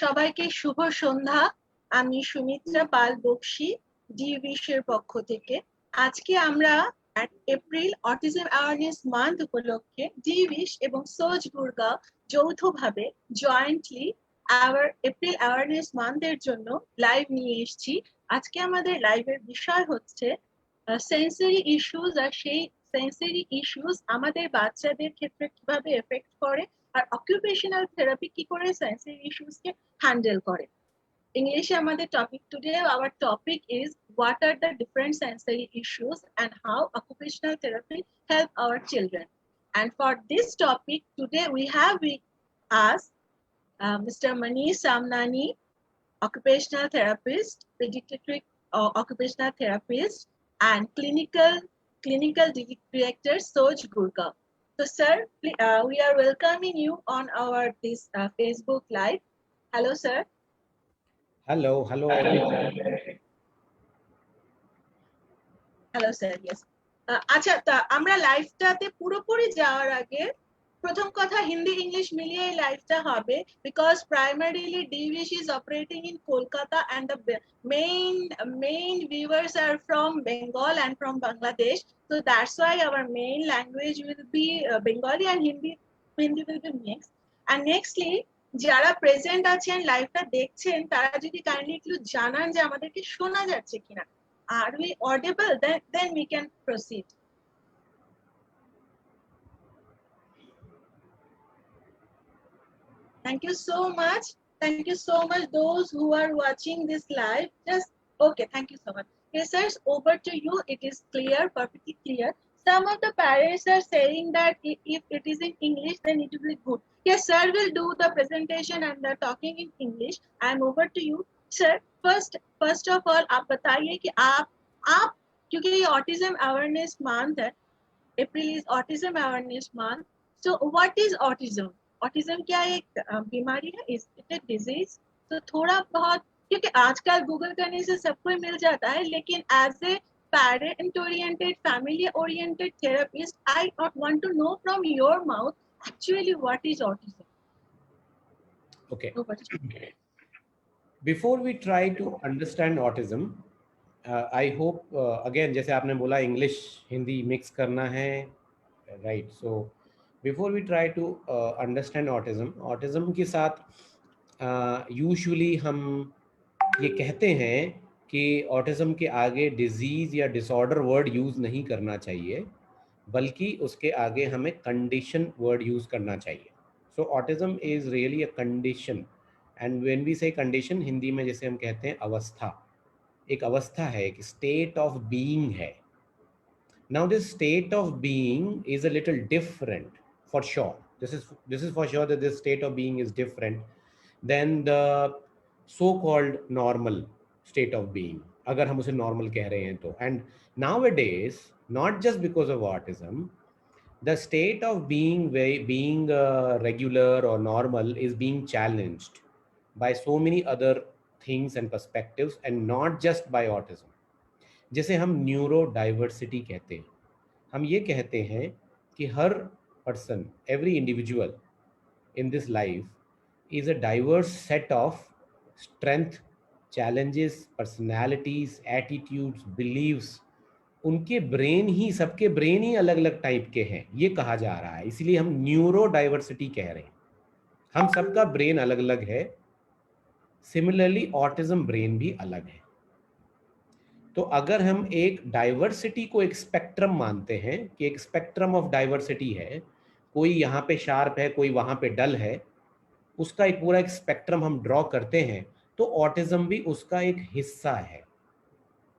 সবাইকে শুভ সন্ধ্যা। আমি সুমিত্রা পাল বক্সি, ডি-উইশের পক্ষ থেকে। আজকে আমরা এপ্রিল অটিজম অ্যাওয়ারনেস মান্থ উপলক্ষে ডি-উইশ এবং সোজ গুরগাঁও যৌথভাবে জয়েন্টলি এপ্রিল অ্যাওয়ারনেস মান্থের জন্য লাইভ নিয়ে এসেছি। আজকে আমাদের লাইভের বিষয় হচ্ছে সেন্সরি ইস্যুস, আর সেই সেন্সরি ইস্যুস আমাদের বাচ্চাদের ক্ষেত্রে কিভাবে এফেক্ট করে, আর অকুপেশনাল থেরাপি কি করে সেন্সরি ইস্যুস কে হ্যান্ডেল করে। English আমাদের topic today, our topic is what are the different sensory issues and how occupational therapy help our children. And for this topic today we have with us Mr. Manish Samnani, occupational therapist, pediatric occupational therapist, and clinical director Soj Gurgaon. So sir, we are welcoming you on our this Facebook live. Hello sir. Hello everyone. Hello sir, yes. আচ্ছা, তা আমরা লাইভটাতে পুরোপুরি যাওয়ার আগে প্রথম কথা Hindi English মিলিয়ে লাইভটা হবে, because primarily D-Wish is operating in Kolkata and the main viewers are from Bengal and from Bangladesh, so that's why our main language will be Bengali and Hindi will be mixed. And nextly যারা present আছেন লাইভটা দেখছেন তারা যদি kindly একটু জানান যে আমাদেরকে শোনা যাচ্ছে কিনা, are we audible, then we can proceed. Thank you so much. Thank you so much those who are watching this live. Just okay, thank you so much. Yes sir, over to you. It is clear, perfectly clear. Some of the parents are saying that if it is in English then it will be good. Yes sir, will do the presentation and the talking in English. I am over to you sir. First of all आप बताइए कि आप क्योंकि ये autism awareness month है, April is autism awareness month, so what is autism? Autism क्या एक बीमारी है, इज इट अ डिजीज? तो थोड़ा बहुत, क्योंकि आजकल गूगल करने से सब कुछ मिल जाता है, लेकिन as a parent oriented, family oriented therapist, I want to know from your mouth actually what is autism. Okay. Before we try to understand autism, I hope again जैसे आपने बोला इंग्लिश हिंदी मिक्स करना है, right? So before we try to understand autism के साथ usually हम ये कहते हैं कि ऑटिज्म के आगे डिजीज या डिसऑर्डर वर्ड यूज नहीं करना चाहिए, बल्कि उसके आगे हमें कंडीशन वर्ड यूज करना चाहिए. So autism is really a condition, and when we say condition, Hindi में जैसे हम कहते हैं अवस्था, एक अवस्था है, एक स्टेट ऑफ बीइंग है. Now this state of being is a little different for sure. This is for sure that this state of being is different than the so called normal state of being, अगर हम उसे normal कह रहे हैं तो. And nowadays, not just because of autism, the state of being regular or normal is being challenged by so many other things and perspectives, and not just by autism. जैसे हम neuro diversity कहते हैं, हम ये कहते हैं कि हर person, every individual in this life is a diverse set of strength, challenges, personalities, attitudes, beliefs. उनके ब्रेन ही, सबके ब्रेन ही अलग अलग टाइप के हैं, ये कहा जा रहा है. इसलिए हम न्यूरो डाइवर्सिटी कह रहे हैं. हम सबका ब्रेन अलग अलग है. सिमिलरली ऑटिज्म ब्रेन भी अलग है. तो अगर हम एक डाइवर्सिटी को एक स्पेक्ट्रम मानते हैं कि एक स्पेक्ट्रम ऑफ डाइवर्सिटी है, कोई यहाँ पे शार्प है, कोई वहाँ पे डल है, उसका एक पूरा एक स्पेक्ट्रम हम ड्रॉ करते हैं, तो ऑटिज्म भी उसका एक हिस्सा है.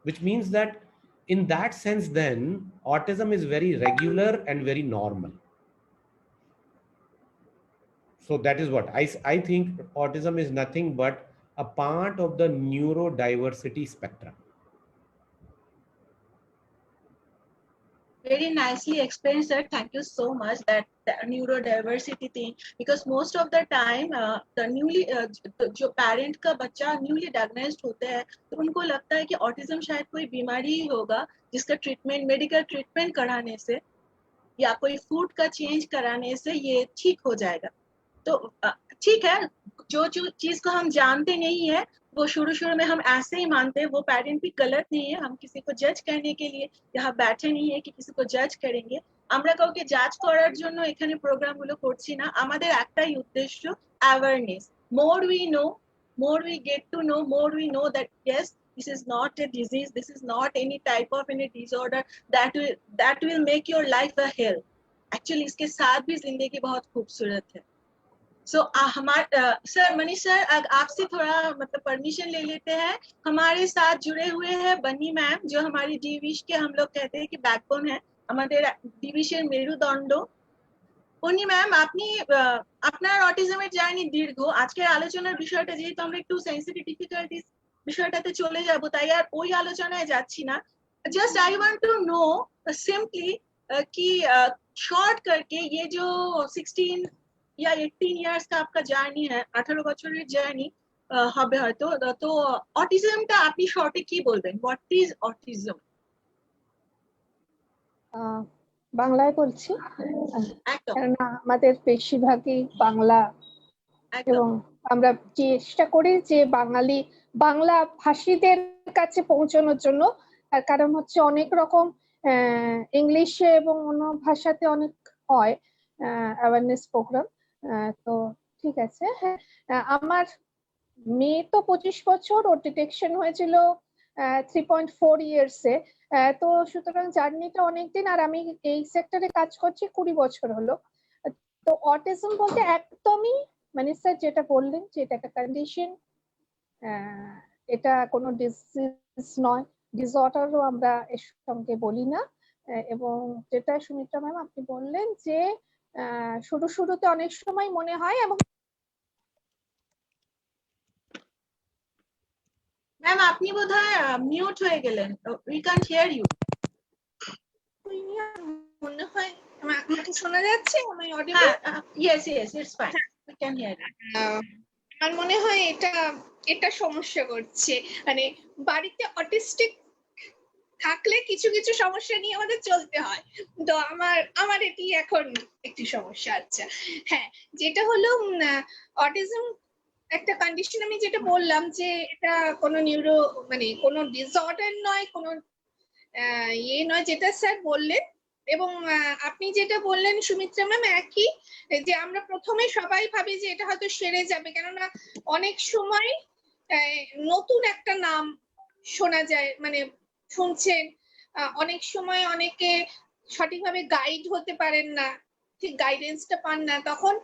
which means that in that sense then autism is very regular and very normal. So that is what I think autism is nothing but a part of the neurodiversity spectrum. Very nicely explained sir, thank you so much. That the neurodiversity thing, because most of the time the newly जो parent का बच्चा newly diagnosed होते हैं तो उनको लगता है कि autism शायद कोई बीमारी ही होगा जिसका ट्रीटमेंट, मेडिकल ट्रीटमेंट कराने से या कोई फूड का चेंज कराने से ये ठीक हो जाएगा. तो ठीक है, जो चीज को हम जानते नहीं है वो शुरू में हम ऐसे ही मानते हैं, वो पेरेंट भी गलत नहीं है। हम किसी को जज करने के लिए यहाँ बैठे नहीं है कि किसी को जज करेंगे। আমরা কাউকে জাজ করার জন্য এখানে প্রোগ্রামগুলো করছি না, আমাদের একটাই উদ্দেশ্য, awareness. more we know, more we get to know, more we know that yes, this is not a disease, this is not any type of any disorder that will make your life a hell. Actually इसके साथ भी जिंदगी बहुत खूबसूरत है। सो हमारे sir, Manish sir, आपसे थोड़ा मतलब परमिशन ले लेते हैं। हमारे साथ जुड़े हुए हैं बन्नी मैम, जो हमारी डीविश के हम लोग कहते हैं कि बैकबोन है, আমাদের ডিভিশের মেরুদণ্ড। উনি ম্যাম, আপনি আপনার অটিজমের জার্নি দীর্ঘ। আজকের আলোচনার বিষয়টা যেহেতু আমরা একটু সেন্সিটিভ ডিফিকাল্টিস বিষয়টাতে চলে যাব, তাই আর ওই আলোচনায় যাচ্ছি না। Just I want to know simply कि शॉर्ट करके ये जो 16 या 18 ইয়ার্স का आपका জার্নি है, 18 বছরের জার্নি হবে হয়তো, তো অটিজমটা আপনি শর্টে কি বলবেন? What is autism? বাংলায় বলছি, একদম কেননা আমাদের বেশিরভাগই বাংলা একদম এবং আমরা চেষ্টা করি যে বাংলা ভাষীদের কাছে পৌঁছানোর জন্য। তার কারণ হচ্ছে অনেক রকম ইংলিশে এবং অন্য ভাষাতে অনেক হয় অ্যাওয়ারনেস প্রোগ্রাম। তো ঠিক আছে, হ্যাঁ, আমার মেয়ে তো 25 বছর, ওর ডিটেকশন হয়েছিল 3.4 ইয়ার্সে। তো সুতরাং জার্নিটা অনেকদিন, আর আমি এই সেক্টরে কাজ করছি 20 বছর হলো। তো অটিজম বলতে একদমই মানে স্যার যেটা বললেন যে এটা একটা কন্ডিশন, এটা কোনো ডিজিজ নয়, ডিসঅর্ডারও আমরা এর সঙ্গে বলি না। এবং যেটা সুমিত্রা ম্যাম আপনি বললেন যে শুরুতে অনেক সময় মনে হয়, এবং ম্যাম আপনি বোধহয় মিউট হয়ে গেলেন, উই ক্যান্ট হিয়ার ইউ। মনে হয় আমাকে শোনা যাচ্ছে? আমি audible? Yes yes, it's fine, we can hear you. আমার মনে হয় এটা সমস্যা করছে, মানে বাড়িতে অটিস্টিক থাকলে কিছু কিছু সমস্যা নিয়ে আমাদের চলতে হয়। তো আমার এটি এখন একটি সমস্যা। আচ্ছা, হ্যাঁ, যেটা হলো অটিজম একটা কন্ডিশন, আমি যেটা বললাম যে এটা কোনো মানে কোনো ডিসঅর্ডার নয়, কোনো ইয়ে নয়, যেটা স্যার বললেন। এবং আপনি যেটা বললেন সুমিত্রা ম্যাম একই, যে আমরা প্রথমে সবাই ভাবি যে এটা হয়তো সেরে যাবে, কেননা অনেক সময় নতুন একটা নাম শোনা যায়, মানে শুনছেন, অনেক সময় অনেকে সঠিকভাবে গাইড হতে পারেন না, ঠিক গাইডেন্সটা পান না, তখন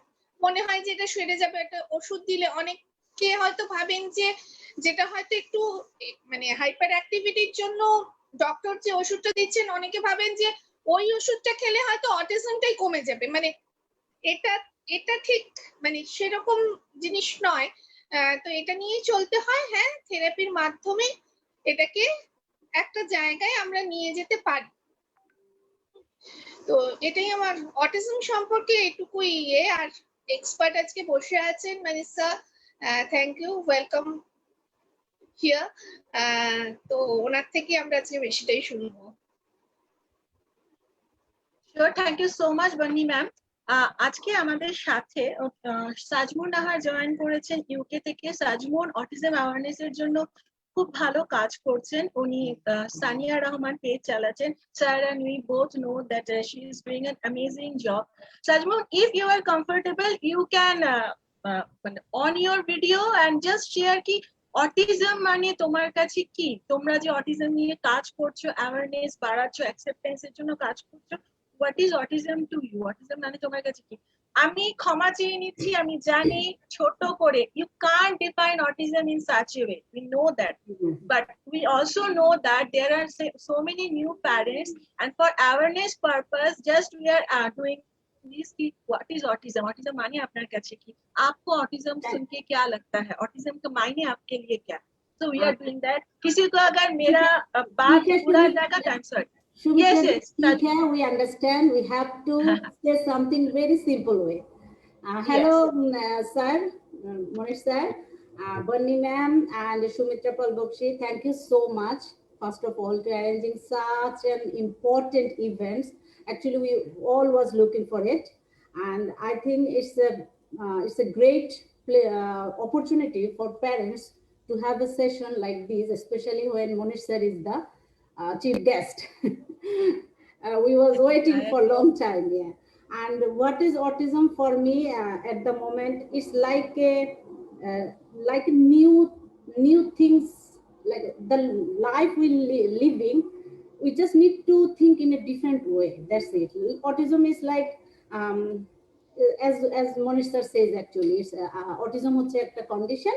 মনে হয় যে এটা সেরে যাবে, একটা ওষুধ দিলে। অনেকে হয়তো ভাবেন যে যেটা হয়তো একটু মানে হাইপার অ্যাক্টিভিটির জন্য ডক্টর যে ওষুধটা দিচ্ছেন, অনেকে ভাবেন যে ওই ওষুধটা খেলে হয়তো অটিজমটাই কমে যাবে। মানে এটা ঠিক মানে সেরকম জিনিস নয়। তো এটা নিয়ে চলতে হয়। হ্যাঁ, থেরাপির মাধ্যমে এটাকে একটা জায়গায় আমরা নিয়ে যেতে পারি। তো এটাই আমার অটিজম সম্পর্কে এটুকুই ইয়ে। আর এক্সপার্ট আজকে বসে আছেন Manisa, thank you, welcome here. তো ওনার থেকে আমরা আজকে বেশিটাই শুনবো। Sure, thank you so much Bonni ma'am. আজকে আমাদের সাথে সাজমুন নাহার জয়েন করেছেন ইউকে থেকে। সাজমুন অটিজম অ্যাওয়ারনেস এর জন্য খুব ভালো কাজ করছেন। উনি সানিয়া রহমান পেজ চালাচ্ছেন। Sir and we both know that she is doing an amazing job. Sajmoon, if you are comfortable, you can on your video and just share কি অটিজম মানে তোমার কাছে কি, তোমরা যে অটিজম নিয়ে কাজ করছো, অ্যাওয়ারনেস বাড়াচ্ছো, অ্যাকসেপ্টেন্স এর জন্য কাজ করছো, what is autism to you? Autism মানে তোমার কাছে কি? আমি ক্ষমা চেয়ে নিচ্ছি, আমি জানি ছোট করে you can't define autism in such a way, we know that, but we also know that there are so many new parents, and for awareness purpose just we are doing this ki what is autism, autism माने आपके काছে কি, आपको autism सुन के क्या लगता है, autism का मायने आपके लिए क्या? So we are doing that. किसी को अगर मेरा बात पूरा लगा तो I'm sorry. Yes, yes. We understand. We have to say something very simple way. Hello, yes. Sir, Monish sir, Bunny ma'am, and Shumitra Palbokshi. Thank you so much, first of all, to arranging such an important event. Actually, we all was looking for it, and I think it's a great opportunity for parents to have a session like this, especially when Monish sir is the chief guest. We was waiting for a long time, yeah. And what is autism for me at the moment? It's like a new things, like the life we living. We just need to think in a different way. That's it. Autism is like as Monish sir says, actually, it's autism হচ্ছে একটা condition.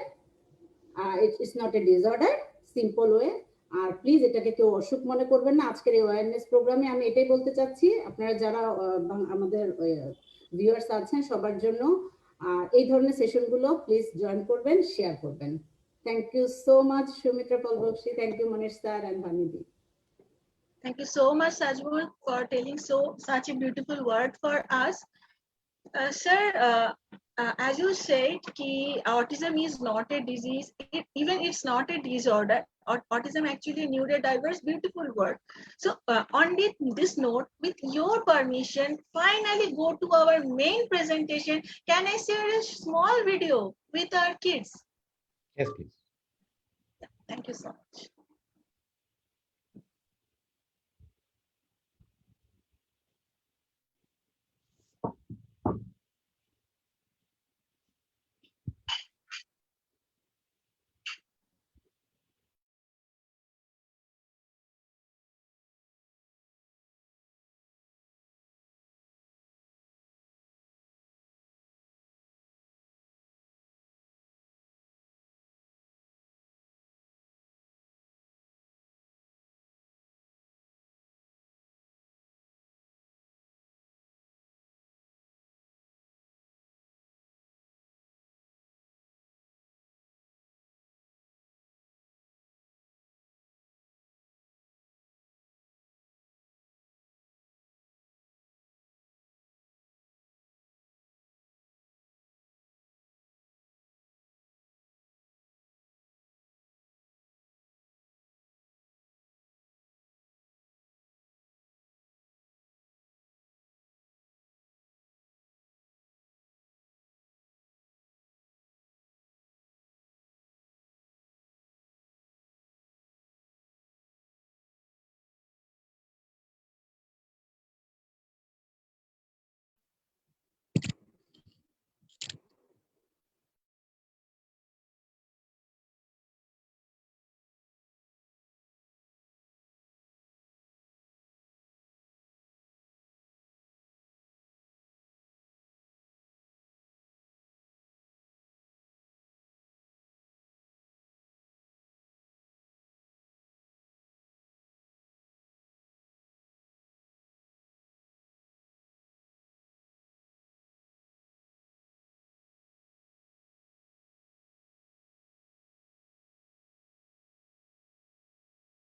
It's not a disorder, simple way. আর please এটাকে কেউ অসুখ মনে করবেন না। আজকের এই অ্যাওয়ারনেস প্রোগ্রামে আমি এটাই বলতে চাচ্ছি, আপনারা যারা আমাদের ভিউয়ার্স আছেন সবার জন্য এই ধরনের সেশনগুলো প্লিজ জয়েন করবেন, শেয়ার করবেন। Thank you so much Sumitra Pal Bakshi, thank you Manish sir and ভানিদি। Thank you so much, Sajmul, for telling such a beautiful word for us. Sir, as you said, autism is not a disease. Even it's not a disorder. Autism actually a neurodiverse, beautiful word. So on this note, with your permission, finally go to our main presentation. Can I share a small video with our kids? Yes, please. Thank you so much.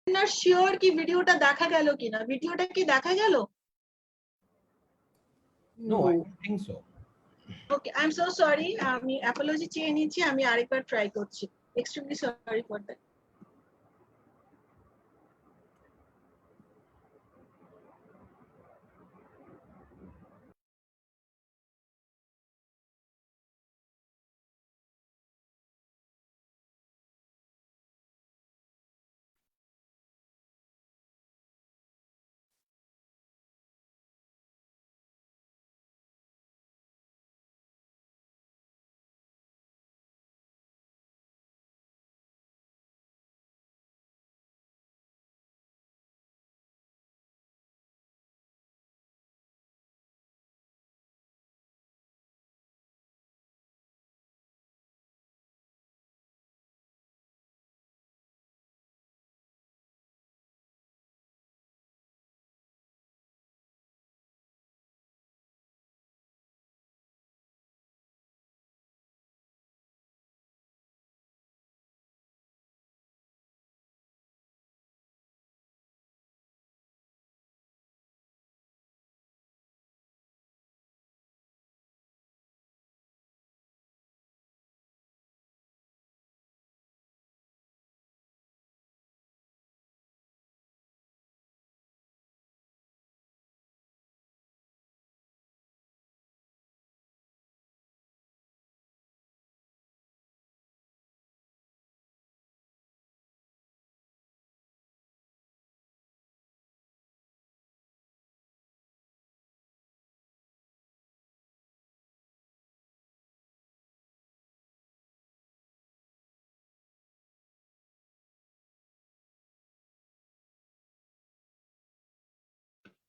Not sure কি ভিডিওটা দেখা গেল কিনা, ভিডিওটা কি দেখা গেল? No, I don't think so. Okay, I'm so sorry. আমি apology চেয়ে নিচ্ছি, আমি আরেকবার ট্রাই করছি। Extremely sorry for that.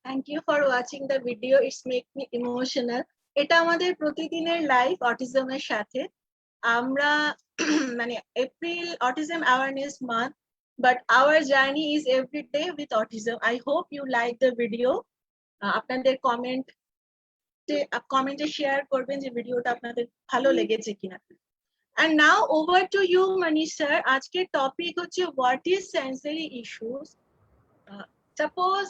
Thank you for watching the video. It's make me emotional. এটা আমাদের প্রতিদিনের লাইফ অটিজমের সাথে আমরা মানে April autism awareness month but our journey is every day with autism. I hope you like the video. আপনাদের কমেন্টে share করবেন যে ভিডিওটা আপনাদের ভালো লেগেছে কিনা। And now over to you Manish sir. আজকের টপিক হচ্ছে what is sensory issues. Suppose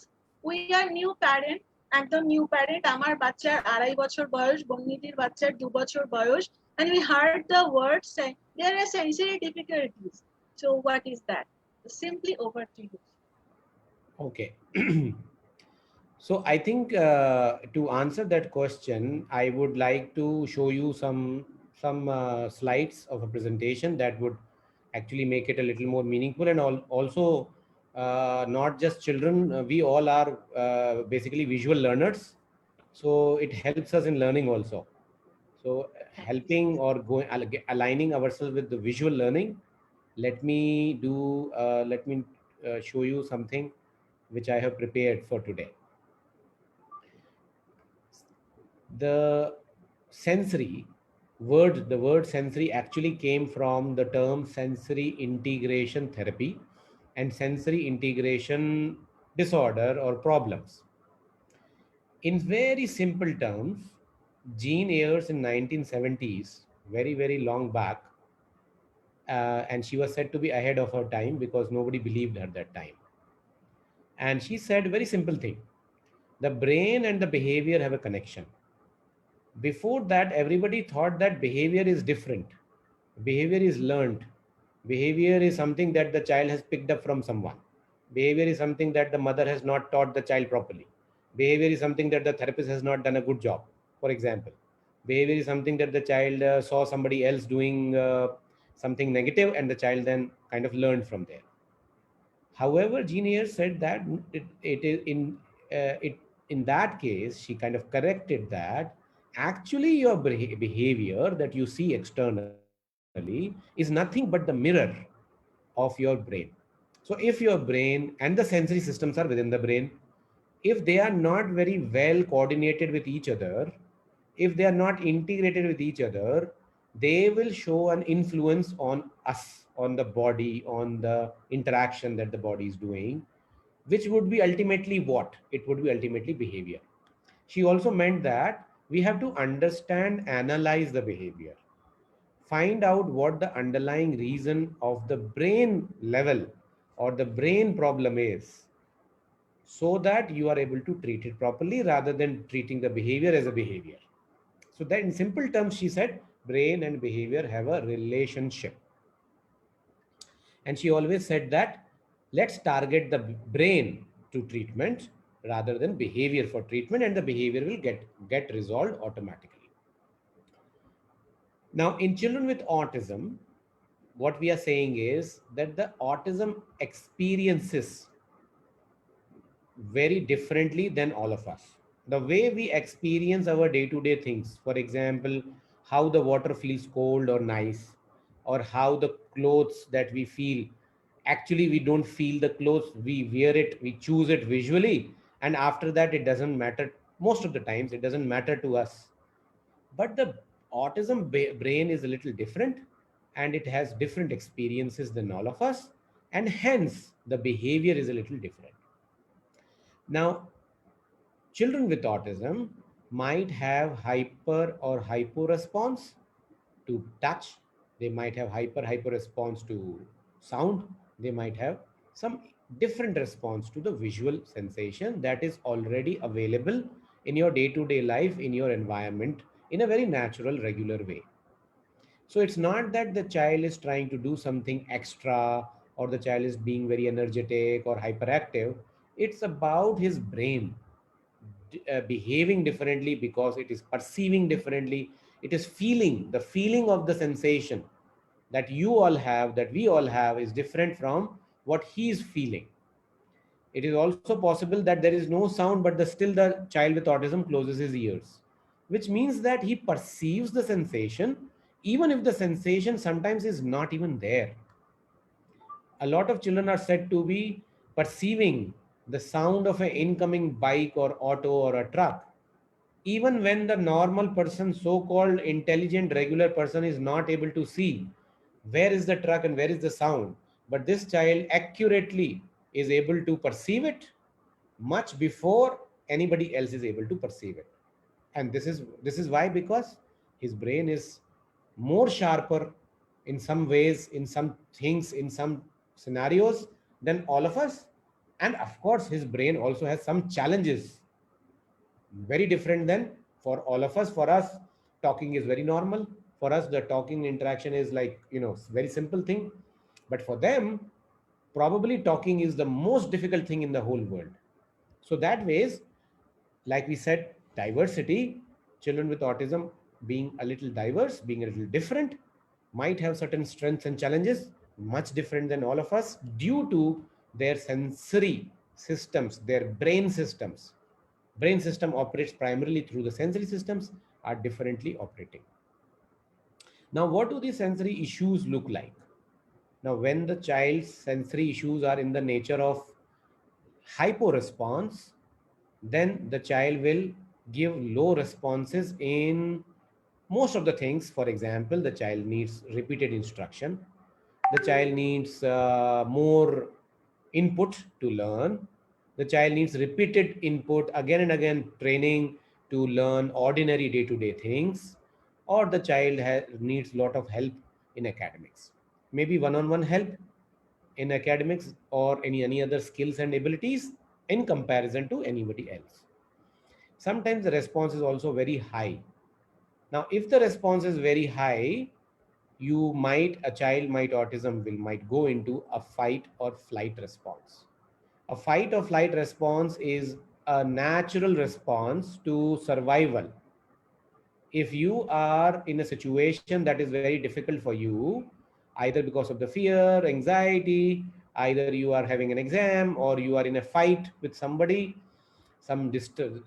we are new parent, একদম নিউ প্যারেন্ট, আমার বাচ্চার 2.5 বছর বয়স, বন্নিদির বাচ্চার 2 বছর বয়স, and we heard the word saying there are sensory difficulties. So what is that? Simply over to you. Okay. So I think to answer that question, I would like to show you some slides of a presentation that would actually make it a little more meaningful, and also not just children, we all are basically visual learners, so it helps us in learning also. So helping or aligning ourselves with the visual learning, let me show you something which I have prepared for today. The word sensory actually came from the term sensory integration therapy and sensory integration disorder or problems. In very simple terms, Jean Ayres in 1970s, very, very long back, and she was said to be ahead of her time because nobody believed her that time. And she said a very simple thing: the brain and the behavior have a connection. Before that, everybody thought that behavior is different. Behavior is learned. Behavior is something that the child has picked up from someone. Behavior is something that the mother has not taught the child properly. Behavior is something that the therapist has not done a good job. For example, behavior is something that the child saw somebody else doing something negative, and the child then kind of learned from there. However, Jean Ayres said that in that case, she kind of corrected that actually your behavior that you see externally is nothing but the mirror of your brain. So if your brain and the sensory systems are within the brain, if they are not very well coordinated with each other, if they are not integrated with each other, they will show an influence on us, on the body, on the interaction that the body is doing, which would be ultimately what? It would be ultimately behavior. She also meant that we have to understand, analyze the behavior, find out what the underlying reason of the brain level or the brain problem is, so that you are able to treat it properly rather than treating the behavior as a behavior. So that in simple terms, she said brain and behavior have a relationship. And she always said that let's target the brain to treatment rather than behavior for treatment, and the behavior will get resolved automatically. Now, in children with autism, what we are saying is that the autism experiences very differently than all of us. The way we experience our day-to-day things, for example, how the water feels cold or nice, or how the clothes that we feel, actually we don't feel the clothes, we wear it, we choose it visually, and after that it doesn't matter. Most of the times it doesn't matter to us. But the autism brain is a little different, and it has different experiences than all of us, and hence the behavior is a little different. Now, children with autism might have hyper or hypo response to touch. They might have hyper response to sound. They might have some different response to the visual sensation that is already available in your day-to-day life, in your environment, in a very natural, regular way. So it's not that the child is trying to do something extra, or the child is being very energetic or hyperactive. It's about his brain behaving differently because it is perceiving differently. It is feeling, the feeling of the sensation that you all have, that we all have, is different from what he is feeling. It is also possible that there is no sound, but still the child with autism closes his ears, which means that he perceives the sensation, even if the sensation sometimes is not even there. A lot of children are said to be perceiving the sound of an incoming bike or auto or a truck, even when the normal person, so-called intelligent regular person, is not able to see where is the truck and where is the sound, but this child accurately is able to perceive it much before anybody else is able to perceive it. And this is why, because his brain is more sharper in some ways, in some things, in some scenarios than all of us. And of course his brain also has some challenges, very different than for all of us. For us, talking is very normal. For us, the talking interaction is like, very simple thing. But for them, probably talking is the most difficult thing in the whole world. So that ways, like we said, diversity, children with autism being a little diverse, being a little different, might have certain strengths and challenges, much different than all of us, due to their sensory systems, their brain systems. Brain system operates primarily through the sensory systems, are differently operating. Now, what do the sensory issues look like? Now, when the child's sensory issues are in the nature of hypo-response, then the child will give low responses in most of the things. For example, the child needs repeated instruction. The child needs more input to learn. The child needs repeated input, again and again training to learn ordinary day-to-day things. Or the child needs a lot of help in academics. Maybe one-on-one help in academics or any other skills and abilities in comparison to anybody else. Sometimes the response is also very high. Now, if the response is very high, a child might go into a fight or flight response. A fight or flight response is a natural response to survival. If you are in a situation that is very difficult for you, either because of the fear, anxiety, either you are having an exam or you are in a fight with somebody,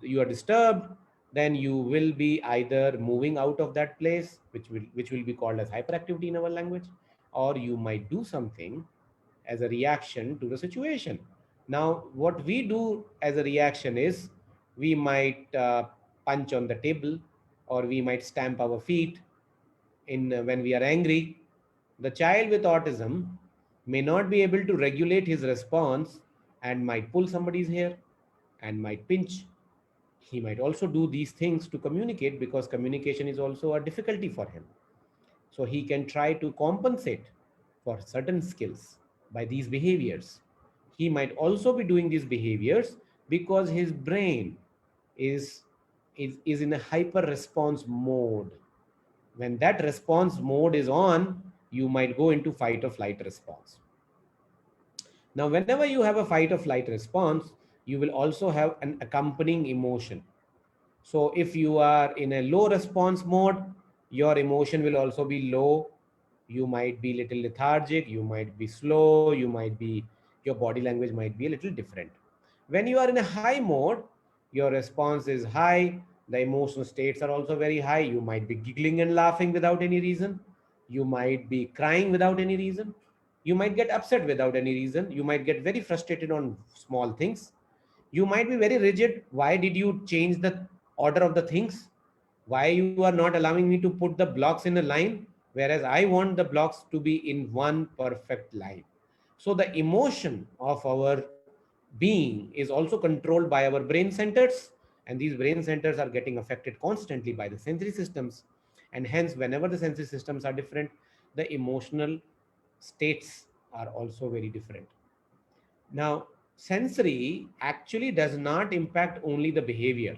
you are disturbed, then you will be either moving out of that place, which will be called as hyperactivity in our language, or you might do something as a reaction to the situation. Now, what we do as a reaction is we might punch on the table, or we might stamp our feet when we are angry. The child with autism may not be able to regulate his response and might pull somebody's hair and might pinch. He might also do these things to communicate, because communication is also a difficulty for him. So he can try to compensate for certain skills by these behaviors. He might also be doing these behaviors because his brain is in a hyper response mode. When that response mode is on, you might go into fight or flight response. Now, whenever you have a fight or flight response, you will also have an accompanying emotion. So if you are in a low response mode, your emotion will also be low. You might be a little lethargic, you might be slow, your body language might be a little different. When you are in a high mode, your response is high. The emotional states are also very high. You might be giggling and laughing without any reason. You might be crying without any reason. You might get upset without any reason. You might get very frustrated on small things. You might be very rigid. Why did you change the order of the things? Why you are not allowing me to put the blocks in a line, whereas I want the blocks to be in one perfect line? So the emotion of our being is also controlled by our brain centers, and these brain centers are getting affected constantly by the sensory systems. And hence, whenever the sensory systems are different, the emotional states are also very different. Now, sensory actually does not impact only the behavior,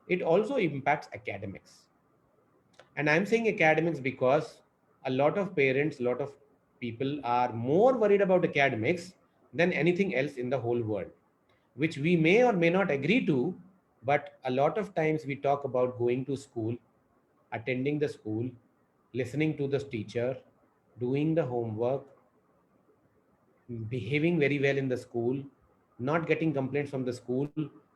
it also impacts academics. And I'm saying academics because a lot of parents, a lot of people are more worried about academics than anything else in the whole world, which we may or may not agree to. But a lot of times we talk about going to school, attending the school, listening to the teacher, doing the homework, behaving very well in the school, not getting complaints from the school.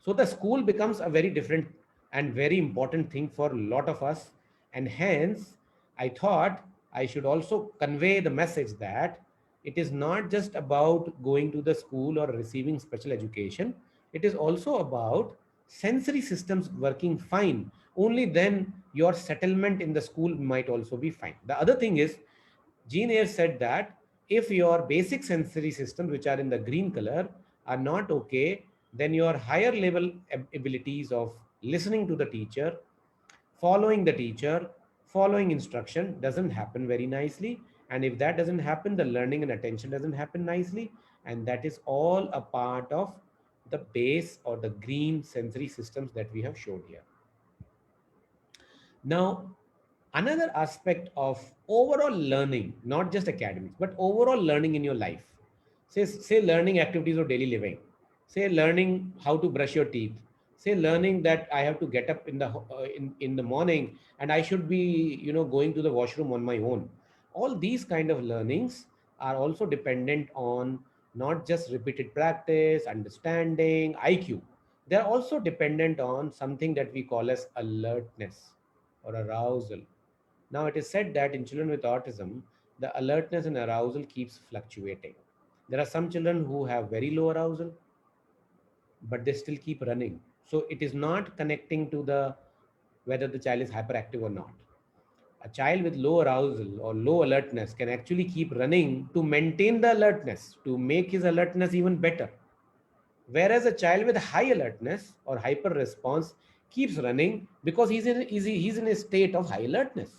So the school becomes a very different and very important thing for a lot of us. And hence, I thought I should also convey the message that it is not just about going to the school or receiving special education, It is also about sensory systems working fine. Only then your settlement in the school might also be fine. The other thing is, Jean Eyre said that if your basic sensory systems, which are in the green color, are not okay, then your higher level abilities of listening to the teacher, following the teacher, following instruction doesn't happen very nicely. And if that doesn't happen, the learning and attention doesn't happen nicely. And that is all a part of the base or the green sensory systems that we have showed here. Now, another aspect of overall learning, not just academics, but overall learning in your life, say learning activities of daily living, say learning how to brush your teeth, say learning that I have to get up in the morning and I should be going to the washroom on my own. All these kind of learnings are also dependent on not just repeated practice, understanding, IQ. They're also dependent on something that we call as alertness or arousal. Now, it is said that in children with autism, the alertness and arousal keeps fluctuating. There are some children who have very low arousal, but they still keep running. So it is not connecting to the whether the child is hyperactive or not. A child with low arousal or low alertness can actually keep running to maintain the alertness, to make his alertness even better. Whereas a child with high alertness or hyper response keeps running because he's in a state of high alertness.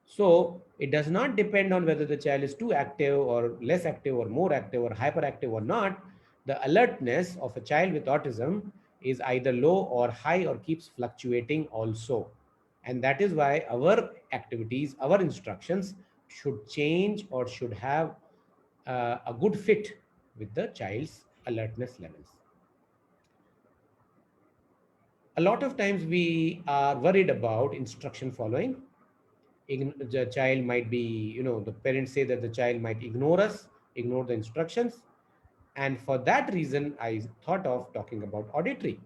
So it does not depend on whether the child is too active or less active or more active or hyperactive or not. The alertness of a child with autism is either low or high or keeps fluctuating also. And that is why our activities, our instructions should change or should have a good fit with the child's alertness levels. A lot of times we are worried about instruction following. The child might be, the parents say that the child might ignore us, ignore the instructions. And for that reason, I thought of talking about auditory.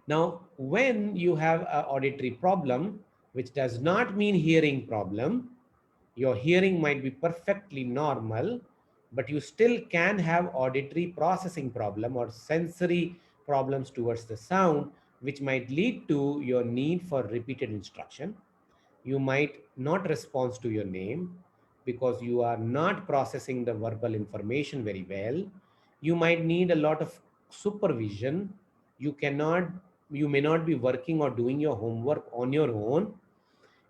Now, when you have an auditory problem, which does not mean hearing problem, your hearing might be perfectly normal, but you still can have auditory processing problem or sensory problems towards the sound, which might lead to your need for repeated instruction. You might not respond to your name because you are not processing the verbal information very well. You might need a lot of supervision. You may not be working or doing your homework on your own.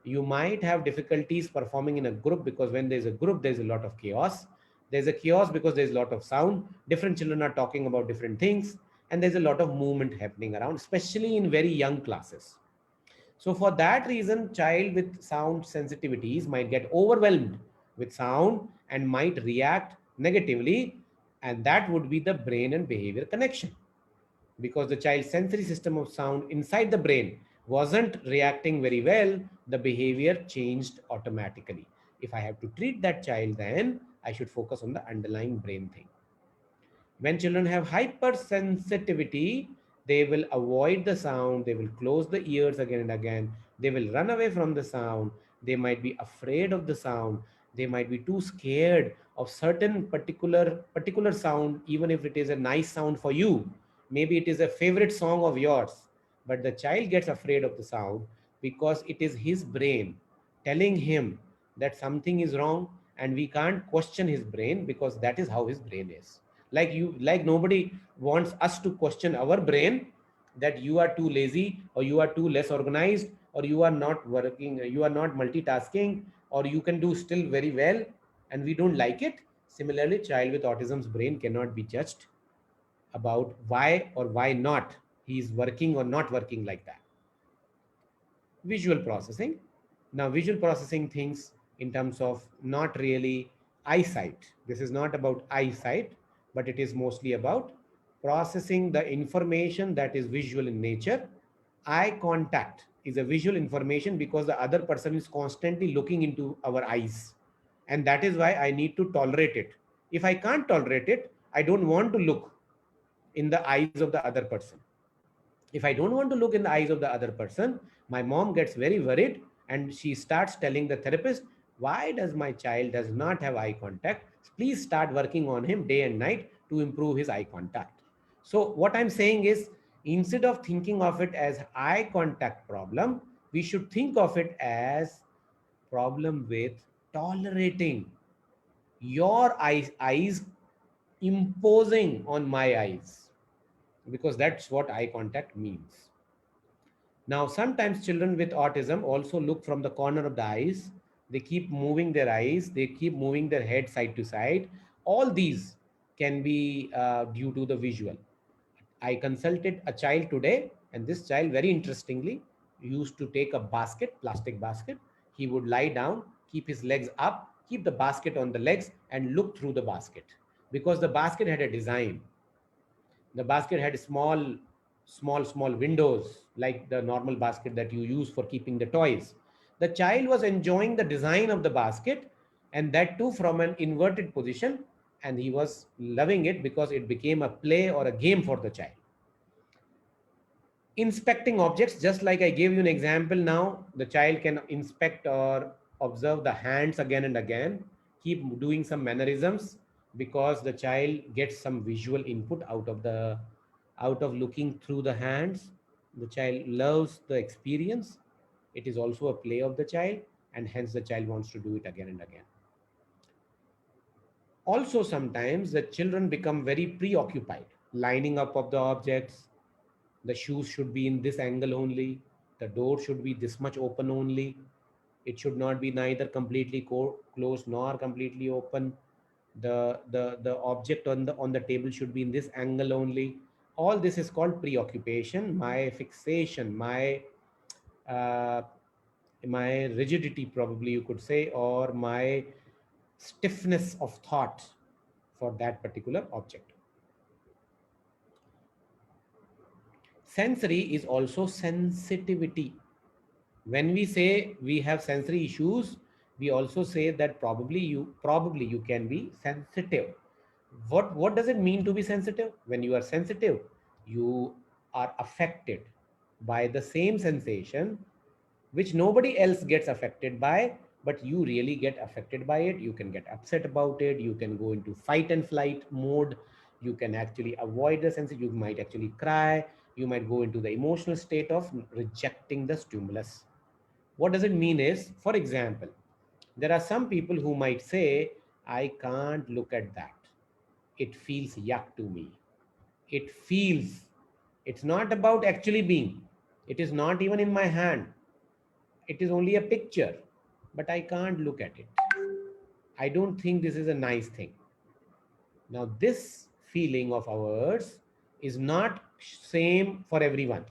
You might have difficulties performing in a group because when there's a group, there's a lot of chaos. There's a chaos because there's a lot of sound. Different children are talking about different things, and there's a lot of movement happening around, especially in very young classes. So for that reason, child with sound sensitivities might get overwhelmed with sound and might react negatively. And that would be the brain and behavior connection, because the child's sensory system of sound inside the brain wasn't reacting very well. The behavior changed automatically. If I have to treat that child, then I should focus on the underlying brain thing. When children have hypersensitivity, they will avoid the sound, they will close the ears again and again, they will run away from the sound, they might be afraid of the sound, they might be too scared of certain particular sound, even if it is a nice sound for you. Maybe it is a favorite song of yours, but the child gets afraid of the sound because it is his brain telling him that something is wrong, and we can't question his brain because that is how his brain is. Like nobody wants us to question our brain that you are too lazy or you are too less organized or you are not working, you are not multitasking, or you can do still very well, and we don't like it. Similarly, child with autism's brain cannot be judged about why or why not he is working or not working like that. Visual processing. Now, visual processing things in terms of not really eyesight. This is not about eyesight, but it is mostly about processing the information that is visual in nature. Eye contact is a visual information because the other person is constantly looking into our eyes. And that is why I need to tolerate it. If I can't tolerate it, I don't want to look in the eyes of the other person. If I don't want to look in the eyes of the other person, my mom gets very worried and she starts telling the therapist, why does my child does not have eye contact? Please start working on him day and night to improve his eye contact. So what I'm saying is, instead of thinking of it as eye contact problem, we should think of it as problem with tolerating your eyes imposing on my eyes, because that's what eye contact means. Now, sometimes children with autism also look from the corner of the eyes. They keep moving their eyes, they keep moving their head side to side. All these can be due to the visual. I consulted a child today, and this child, very interestingly, used to take a basket, plastic basket. He would lie down, keep his legs up, keep the basket on the legs, and look through the basket, because the basket had a design. The basket had small windows, like the normal basket that you use for keeping the toys. The child was enjoying the design of the basket, and that too from an inverted position, and he was loving it because it became a play or a game for the child. Inspecting objects, just like I gave you an example now, the child can inspect or observe the hands again and again, keep doing some mannerisms, because the child gets some visual input out of looking through the hands. The child loves the experience. It is also a play of the child, and hence the child wants to do it again and again. Also, sometimes the children become very preoccupied, lining up of the objects. The shoes should be in this angle only. The door should be this much open only. It should not be neither completely closed nor completely open. The object on the table should be in this angle only. All this is called preoccupation. My fixation, uh, my rigidity, probably you could say, or my stiffness of thought for that particular object. Sensory is also sensitivity. When we say we have sensory issues, we also say that probably you can be sensitive. What does it mean to be sensitive? When you are sensitive, you are affected by the same sensation which nobody else gets affected by, but you really get affected by it. You can get upset about it, you can go into fight and flight mode, you can actually avoid the sensation, you might actually cry, you might go into the emotional state of rejecting the stimulus. What does it mean is, for example, there are some people who might say, I can't look at that. It feels yuck to me. It feels, it's not about actually being, it is not even in my hand. It is only a picture, but I can't look at it. I don't think this is a nice thing. Now, this feeling of ours is not same for everyone.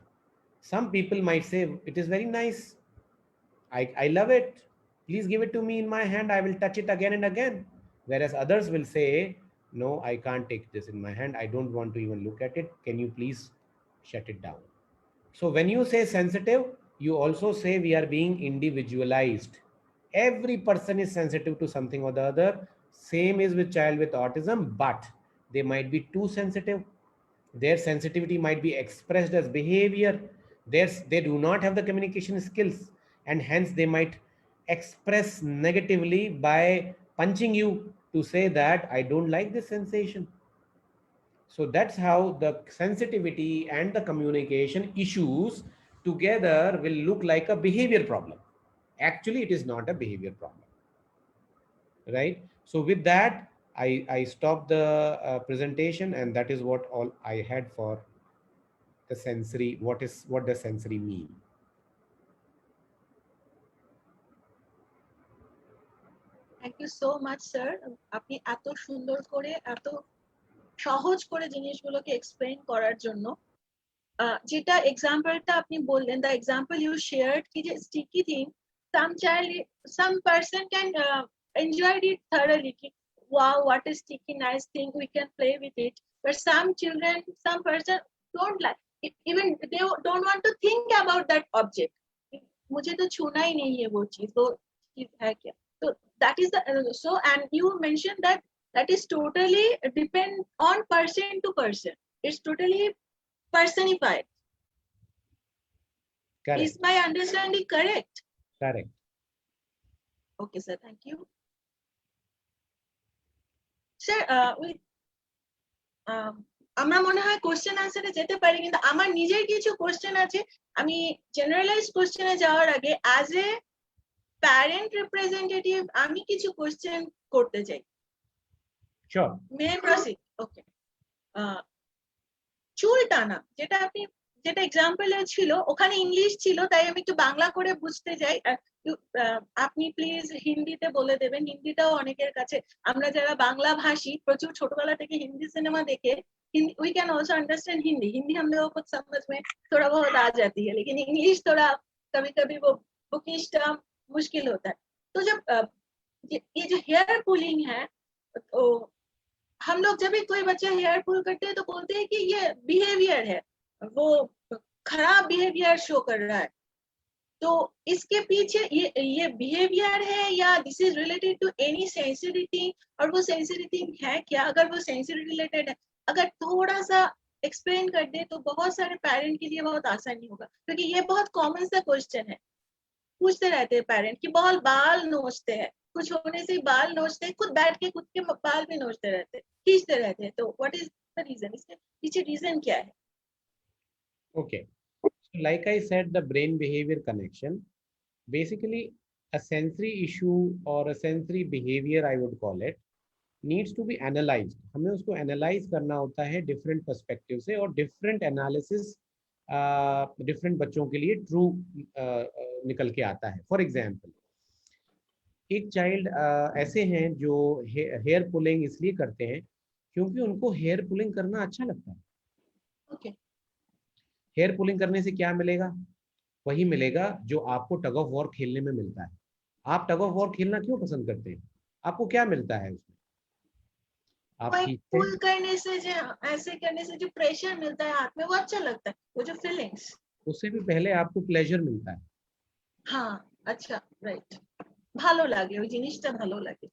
Some people might say, it is very nice. I love it. Please give it to me in my hand. I will touch it again and again. Whereas others will say, no, I can't take this in my hand. I don't want to even look at it. Can you please shut it down? So when you say sensitive, you also say we are being individualized. Every person is sensitive to something or the other. Same is with child with autism, but they might be too sensitive. Their sensitivity might be expressed as behavior. They do not have the communication skills, and hence they might express negatively by punching you to say that I don't like this sensation. So that's how the sensitivity and the communication issues together will look like a behavior problem. Actually, it is not a behavior problem, right? So with that, I stopped the presentation, and that is what all I had for the sensory. What does sensory mean? Thank you so much sir, আপনি এত সুন্দর করে এত সহজ করে জিনিসগুলোকে explain করার জন্য। যেটা এক্সাম্পলটা আপনি বললেন, দ্য এক্সাম্পল ইউ শেয়ার্ড, কি যে sticky thing, some person can enjoy it thoroughly, wow, what a sticky nice thing, we can play with it. But some children, some person don't like, even they don't want to think about that object. मुझे तो छूना ही नहीं है वो चीज, तो है क्या? So that is the so, and you mentioned that that is totally depend on person to person. It's totally personified. Correct. Is my understanding correct? Correct. Okay, sir. Thank you. Sir, আমরা মনে হয় question আনসারে যেতে পারি, কিন্তু আমার নিজের কিছু question আছে। আমি জেনারেলাইজ কোশ্চেনে যাওয়ার আগে অ্যাজ এ প্যারেন্ট রিপ্রেজেন্টেটিভ আমি কিছু কোশ্চেন করতে চাই। Sure. May proceed? ওকে। চুল টানা, যেটা এক্সাম্পলে ছিল ওখানে ইংলিশ ছিল, তাই আমি একটু বাংলা করে বুঝতে চাই। আপনি প্লিজ হিন্দিতে বলে দেবেন। হিন্দিটাও অনেকের কাছে, আমরা যারা বাংলা ভাষী প্রচুর ছোটবেলা থেকে হিন্দি सिनेमा देखे, we can also understand Hindi. Hindi हम लोगों को समझ में थोड़ा बहुत आ जाती है, लेकिन इंग्लिश थोड़ा कभी कभी वो बुकिश टर्म मुश्किल होता है। तो जब ये जो हेयर पुलिंग है, तो हम लोग जब भी कोई बच्चा हेयर पुल करते हैं तो बोलते हैं कि ये बिहेवियर है, वो खराब बिहेवियर शो कर रहा है। तो इसके पीछे ये बिहेवियर है या this is related to any sensitive thing, और वो सेंसिटिव थिंग है क्या? अगर वो सेंसिटिव रिलेटेड है, अगर थोड़ा सा एक्सप्लेन कर दे तो बहुत सारे पेरेंट के लिए बहुत आसानी होगा, क्योंकि ये बहुत कॉमन सा क्वेश्चन है। पूछते रहते हैं पेरेंट कि बहुत बाल नोचते हैं, कुछ होने से बाल नोचते हैं, खुद बैठ के खुद के बाल भी नोचते रहते हैं, खींचते रहते हैं। तो व्हाट इज द रीजन? इसके पीछे रीजन क्या है? Okay. So like I said, the brain behavior connection, basically a sensory issue or a sensory behavior, I would call it, needs to be analyzed. हमें उसको analyze करना होता है different perspective से, और different analysis different बच्चों के लिए true निकल के आता है। For example, एक चाइल्ड ऐसे हैं जो हेयर पुलिंग इसलिए करते हैं क्योंकि उनको हेयर पुलिंग करना अच्छा लगता है। ओके। हेयर पुलिंग करने से क्या मिलेगा? वही मिलेगा जो आपको टग ऑफ वॉर खेलने में मिलता है। आप टग ऑफ वॉर खेलना क्यों पसंद करते हैं? आपको क्या मिलता है उसमें? आप खींचते पुल हैं, करने से जो ऐसे करने से जो प्रेशर मिलता है हाथ में, वो अच्छा लगता है, वो जो फीलिंग्स। उससे भी पहले आपको प्लेजर मिलता है। हाँ, अच्छा, राइट। ভালো লাগে, ওই জিনিসটা ভালো লাগে,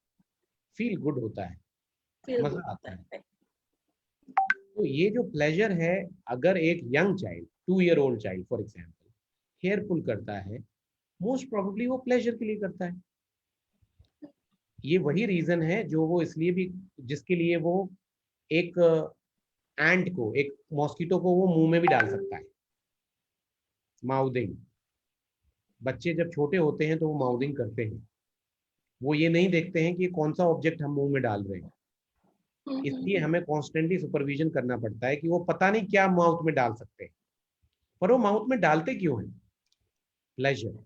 फील गुड होता है, फील मजा गुड आता होता है। है। तो ये जो प्लेजर है, अगर एक young child 2 year old child for example hair pull करता है, मोस्ट प्रोबेबली वो प्लेजर के लिए करता है। ये वही रीजन है जो वो इसलिए भी, जिसके लिए वो एक एंट को, एक मॉस्किटो को वो मुंह में भी डाल सकता है। माउदिंग, बच्चे जब छोटे होते हैं तो वो माउदिंग करते हैं, वो ये नहीं देखते हैं कि कौन सा ऑब्जेक्ट हम मुंह में डाल रहे हैं। इसलिए हमें कॉन्स्टेंटली सुपरविजन करना पड़ता है कि वो पता नहीं क्या माउथ में डाल सकते हैं, पर वो माउथ में डालते क्यों हैं? प्लेजर।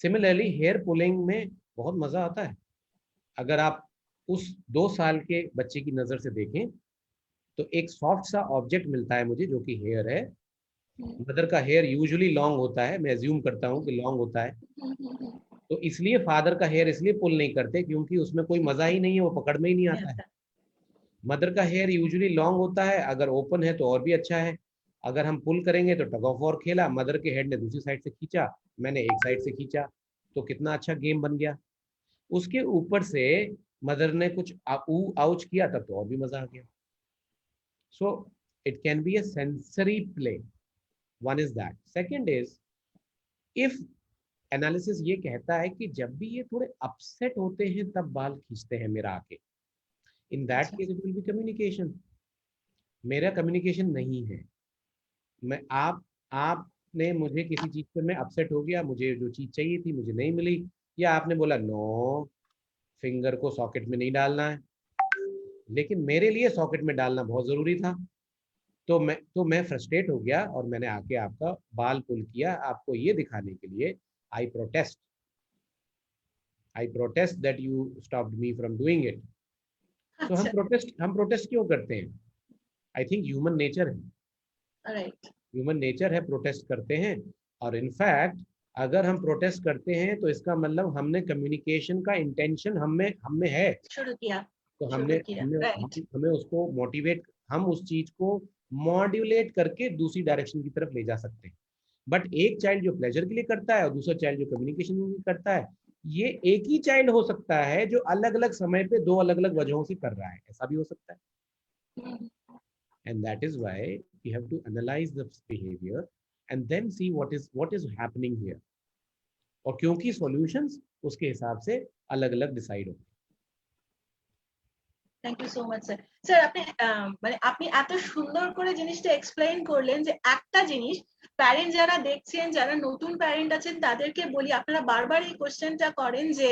सिमिलरली हेयर पुलिंग में बहुत मजा आता है। अगर आप उस 2 साल के बच्चे की नजर से देखें तो एक सॉफ्ट सा ऑब्जेक्ट मिलता है मुझे, जो कि हेयर है। मदर का हेयर यूजुअली लॉन्ग होता है, मैं अज्यूम करता हूँ कि लॉन्ग होता है, तो इसलिए फादर का हेयर इसलिए पुल नहीं करते क्योंकि उसमें कोई मजा ही नहीं है, वो पकड़ में ही नहीं आता है। मदर का हेयर यूजुअली लॉन्ग होता है, अगर ओपन है तो और भी अच्छा है। अगर हम पुल करेंगे तो टग ऑफ वॉर खेला, मदर के हेड ने दूसरी साइड से खींचा, मैंने एक साइड से खींचा, तो कितना अच्छा गेम बन गया। उसके ऊपर से मदर ने कुछ आउच किया, तब तो और भी मजा आ गया। So it can be a sensory play. One is that. Second is, if analysis ये कहता है कि जब भी ये थोड़े अपसेट होते हैं तब बाल खींचते हैं मेरा आके, in that case it will be communication. मेरा कम्युनिकेशन नहीं है। मैं आपने मुझे किसी चीज पे मैं अपसेट हो गया, मुझे जो चीज चाहिए थी मुझे नहीं मिली, या आपने बोला नो फिंगर को सॉकेट में नहीं डालना है, लेकिन मेरे लिए सॉकेट में डालना बहुत जरूरी था, तो मैं फ्रस्ट्रेट हो गया और मैंने आके आपका बाल पुल किया, आपको ये दिखाने के लिए I protest that you stopped me from doing it. तो हम प्रोटेस्ट क्यों करते हैं? आई थिंक ह्यूमन नेचर है, राइट। ह्यूमन नेचर है, प्रोटेस्ट करते हैं। और इनफैक्ट अगर हम प्रोटेस्ट करते हैं तो इसका मतलब हमने कम्युनिकेशन का इंटेंशन हम में है, शुरू किया, तो राइट। हमें उसको मोटिवेट, हम उस चीज को मॉड्यूलेट करके दूसरी डायरेक्शन की तरफ ले जा सकते हैं। बट एक चाइल्ड जो प्लेजर के लिए करता है और दूसरा चाइल्ड जो कम्युनिकेशन के लिए करता है, ये एक ही चाइल्ड हो सकता है जो अलग अलग समय पे 2 अलग अलग वजहों से कर रहा है, ऐसा भी हो सकता है। And that is why we have to analyze the behavior and then see what is happening here. और क्योंकि solutions उसके हिसाब से अलग अलग डिसाइड होंगे। Thank you so much sir. Sir আপনি মানে আপনি এত সুন্দর করে জিনিসটা এক্সপ্লেইন করলেন যে একটা জিনিস প্যারেন্ট যারা দেখছেন, যারা নতুন প্যারেন্ট আছেন তাদেরকে বলি, আপনারা বারবার এই কোশ্চেনটা করেন যে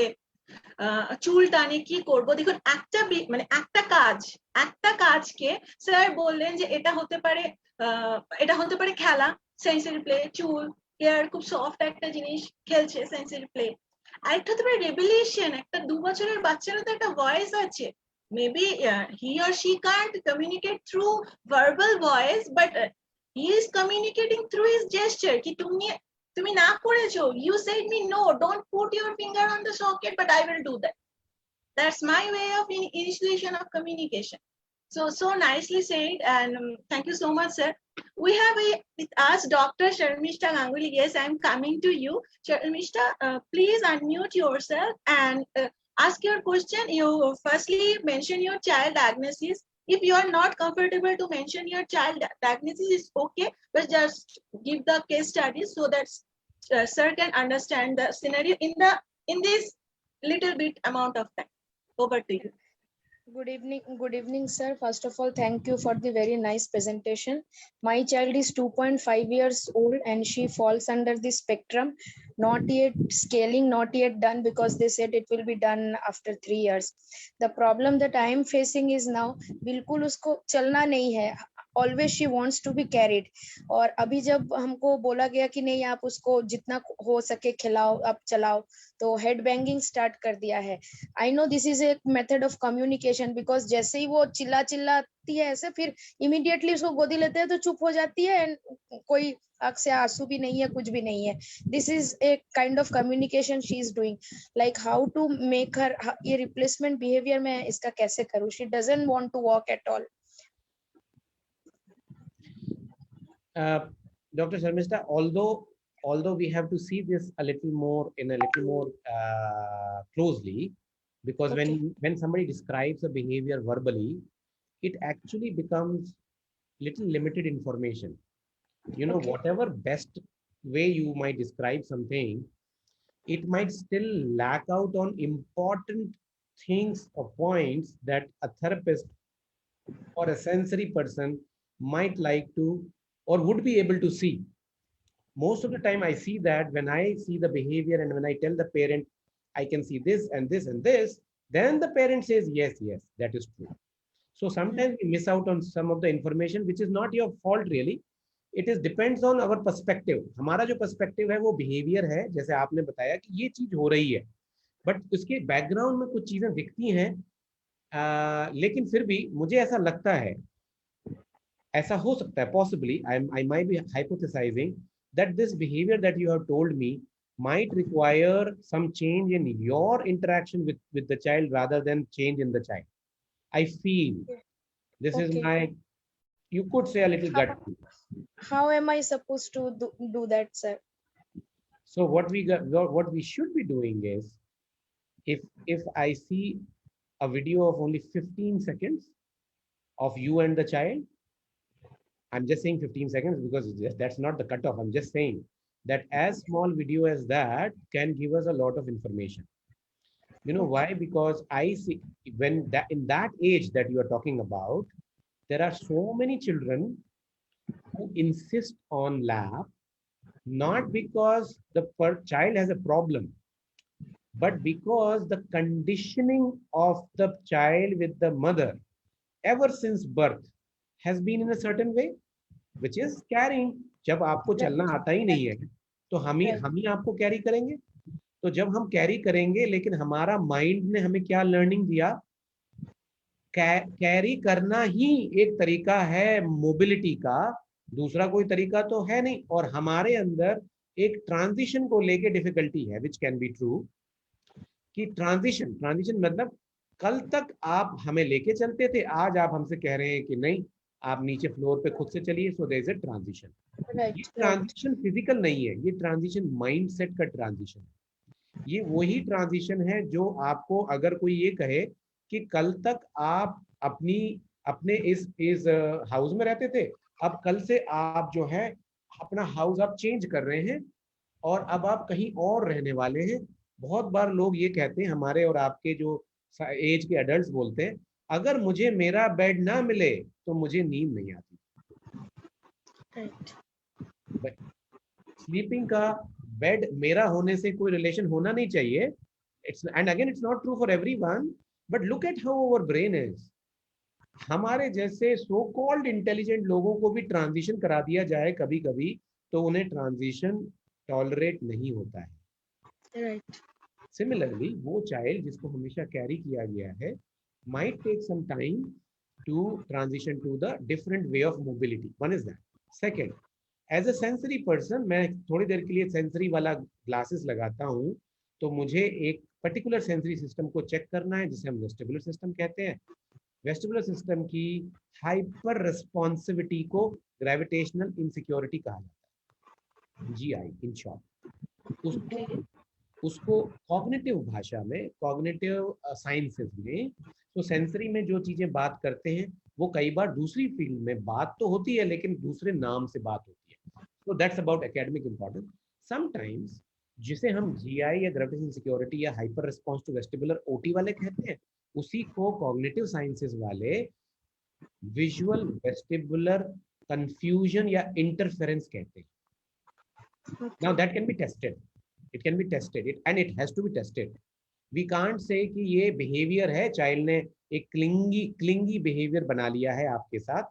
চুল টানে কি করব। দেখুন মানে একটা কাজকে স্যার বললেন যে এটা হতে পারে খেলা, সেন্সরি প্লে, চুল হেয়ার খুব সফট একটা জিনিস খেলছে সেন্সরি প্লে। আরেকটা হতে পারে রেভেলিয়েশন, একটা 2 বছরের বাচ্চারও তো একটা ভয়েস আছে। Maybe he or she can't communicate through verbal voice, but he is communicating through his gesture. Ki তুমি না করেছো, you said me no, don't put your finger on the socket, but I will do that. That's my way of initiation of communication. So nicely said, and thank you so much, sir. We have with us Dr. Sharmishta Ganguly. Yes, I'm coming to you. Sharmishta, please unmute yourself and ask your question. You firstly mention your child diagnosis. If you are not comfortable to mention your child diagnosis, it's okay, but just give the case studies so that sir can understand the scenario in this little bit amount of time. Over to you. Good evening, sir. First of all, thank you for the very nice presentation. My child is 2.5 years old and she falls under the spectrum. Not yet scaling, not yet done, because they said it will be done after 3 years. The problem that I am facing is now, बिल्कुल उसको चलना नहीं है. Always she wants to be carried. और अभी जब हमको बोला गया कि नहीं, आप उसको जितना हो सके खिलाओ, आप चलाओ, तो हेड बैंगिंग स्टार्ट कर दिया है. I know this is a method of communication, because जैसे ही वो चिल्लाती है ऐसे, फिर इमीडिएटली उसको गोदी लेते हैं तो चुप हो जाती है एंड कोई आंख से आंसू भी नहीं है, कुछ भी नहीं है. This is a kind of communication she is doing. Like how to make her, ये रिप्लेसमेंट बिहेवियर में इसका कैसे करूँ? She doesn't want to walk at all. Dr. Sharmishta, although we have to see this a little more closely, because Okay. when somebody describes a behavior verbally, it actually becomes little limited information. You know, Okay. whatever best way you might describe something, it might still lack out on important things or points that a therapist or a sensory person might like to or would be able to see. Most of the time I see that when I see the behavior and when I tell the parent, I can see this and this and this, then the parent says, yes, that is true. So sometimes we miss out on some of the information, which is not your fault really. It is depends on our perspective. हमारा जो perspective है वो behavior है, जैसे आपने बताया कि ये चीज हो रही है, but उसके background में कुछ चीजें दिखती हैं, लेकिन फिर भी मुझे ऐसा लगता है, ऐसा हो सकता है, possibly I might be hypothesizing that this behavior that you have told me might require some change in your interaction with the child rather than change in the child. I feel this is Okay. my, you could say a little gut. How am I supposed to do that, sir? So what we should be doing is, if I see a video of only 15 seconds of you and the child, I'm just saying 15 seconds because that's not the cutoff. I'm just saying that as small video as that can give us a lot of information. You know why? Because I see when that in that age that you are talking about, there are so many children who insist on lap, not because the child has a problem, but because the conditioning of the child with the mother ever since birth has been in a certain way, which is carrying. जब आपको चलना आता ही नहीं है तो हम ही आपको carry करेंगे. तो जब हम कैरी करेंगे, लेकिन हमारा माइंड ने हमें क्या लर्निंग दिया, कैरी करना ही एक तरीका है मोबिलिटी का, दूसरा कोई तरीका तो है नहीं. और हमारे अंदर एक ट्रांजिशन को लेके डिफिकल्टी है, विच कैन बी ट्रू, कि ट्रांजिशन मतलब कल तक आप हमें लेके चलते थे, आज आप हमसे कह रहे हैं कि नहीं, आप नीचे फ्लोर पे खुद से चलिए. So there is a transition. ये ट्रांजिशन फिजिकल नहीं है, ये ट्रांजिशन माइंडसेट का ट्रांजिशन है. ये वही ट्रांजिशन है जो आपको, अगर कोई ये कहे कि कल तक आप अपने इस हाउस में रहते थे, अब कल से आप जो है अपना हाउस आप चेंज कर रहे हैं और अब आप कहीं और रहने वाले हैं. बहुत बार लोग ये कहते हैं, हमारे और आपके जो एज के एडल्ट्स बोलते हैं अगर मुझे मेरा बेड ना मिले तो मुझे नींद नहीं आती। स्लीपिंग का बेड मेरा होने से कोई रिलेशन होना नहीं चाहिए। It's and again it's not true for everyone, but look at how our brain is. हमारे जैसे सो कॉल्ड इंटेलिजेंट लोगों को भी ट्रांजिशन करा दिया जाए कभी कभी तो उन्हें ट्रांजिशन टॉलरेट नहीं होता है। राइट। सिमिलरली वो चाइल्ड जिसको हमेशा कैरी किया गया है might take some time to transition to the different way of mobility. One is that. Second, as a sensory person, मैं थोड़ी देर के लिए sensory वाला glasses लगाता हूँ तो मुझे एक particular sensory system को check करना है जिसे हम vestibular system कहते हैं। vestibular system की hyper responsivity को gravitational insecurity कहा जाता है, GI in short। उसको कॉग्निटिव भाषा में, कॉग्निटिव साइंसेस में, तो सेंसरी में जो चीजें बात करते हैं वो कई बार दूसरी फील्ड में बात तो होती है लेकिन दूसरे नाम से बात होती है। तो that's about academic importance. Sometimes जिसे हम जीआई या ग्रेविटेशनल सिक्योरिटी या hyper response to vestibular OT वाले कहते हैं, उसी को कॉग्निटिव साइंसेस वाले विजुअल वेस्टिबुलर कंफ्यूजन या इंटरफेरेंस कहते हैं। Now that can be tested, it can be tested, and it has to be tested. We can't say कि ये behavior है, child ने एक clingy behavior बना लिया है आपके साथ।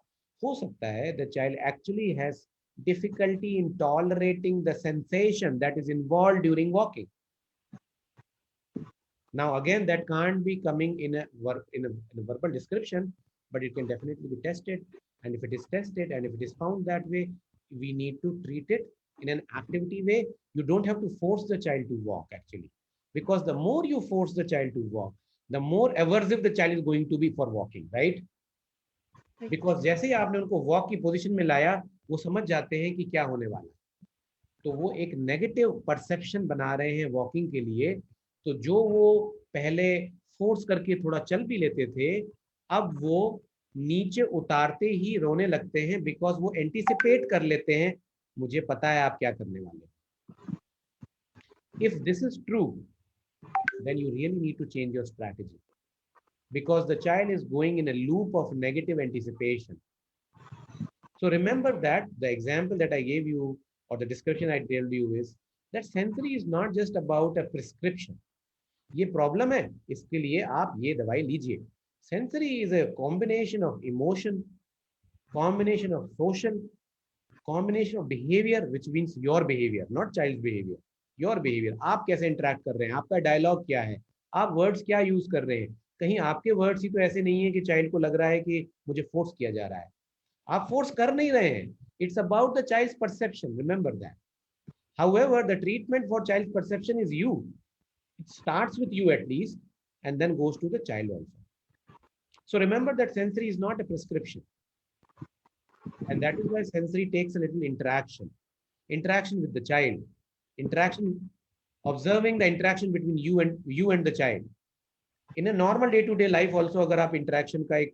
हो सकता है the child actually has difficulty in tolerating the sensation that is involved during walking. Now again, that can't be coming in a verbal description, but it can definitely be tested, and if it is tested and if it is found that way, we need to treat it in an activity way. You don't have to force the child to walk actually, because the more you force the child to walk, the more aversive the child is going to be for walking, right? Because जैसे ही आपने उनको walk की position में लाया वो समझ जाते हैं कि क्या होने वाला है, तो वो एक नेगेटिव परसेप्शन बना रहे हैं वॉकिंग के लिए। तो जो वो पहले फोर्स करके थोड़ा चल भी लेते थे, अब वो नीचे उतारते ही रोने लगते हैं, बिकॉज वो एंटीसिपेट कर लेते हैं मुझे पता है आप क्या करने वाले। If this is true, then you really need to change your strategy, because the child is going in a loop of negative anticipation. So remember that the example that I gave you or the description I told you is that sensory is not just about a prescription. ये problem है, इसके लिए आप ये दवाई लीजिए। Sensory is a combination of emotion, combination of social, combination of behavior, which means your behavior, not child's behavior. Your behavior, आप कैसे इंटरेक्ट कर रहे हैं, आपका डायलॉग क्या है, आप वर्ड्स क्या यूज कर रहे हैं। कहीं आपके वर्ड्स ही तो ऐसे नहीं है कि चाइल्ड को लग रहा है कि मुझे फोर्स किया जा रहा है, आप फोर्स कर नहीं रहे हैं। It's about the child's perception, remember that. However the treatment for child's perception is you, it starts with you at least and then goes to the child also. So remember that sensory is not a prescription, and that is why sensory takes a little interaction with the child, observing the interaction between you and the child in a normal day-to-day life also. अगर आप interaction का एक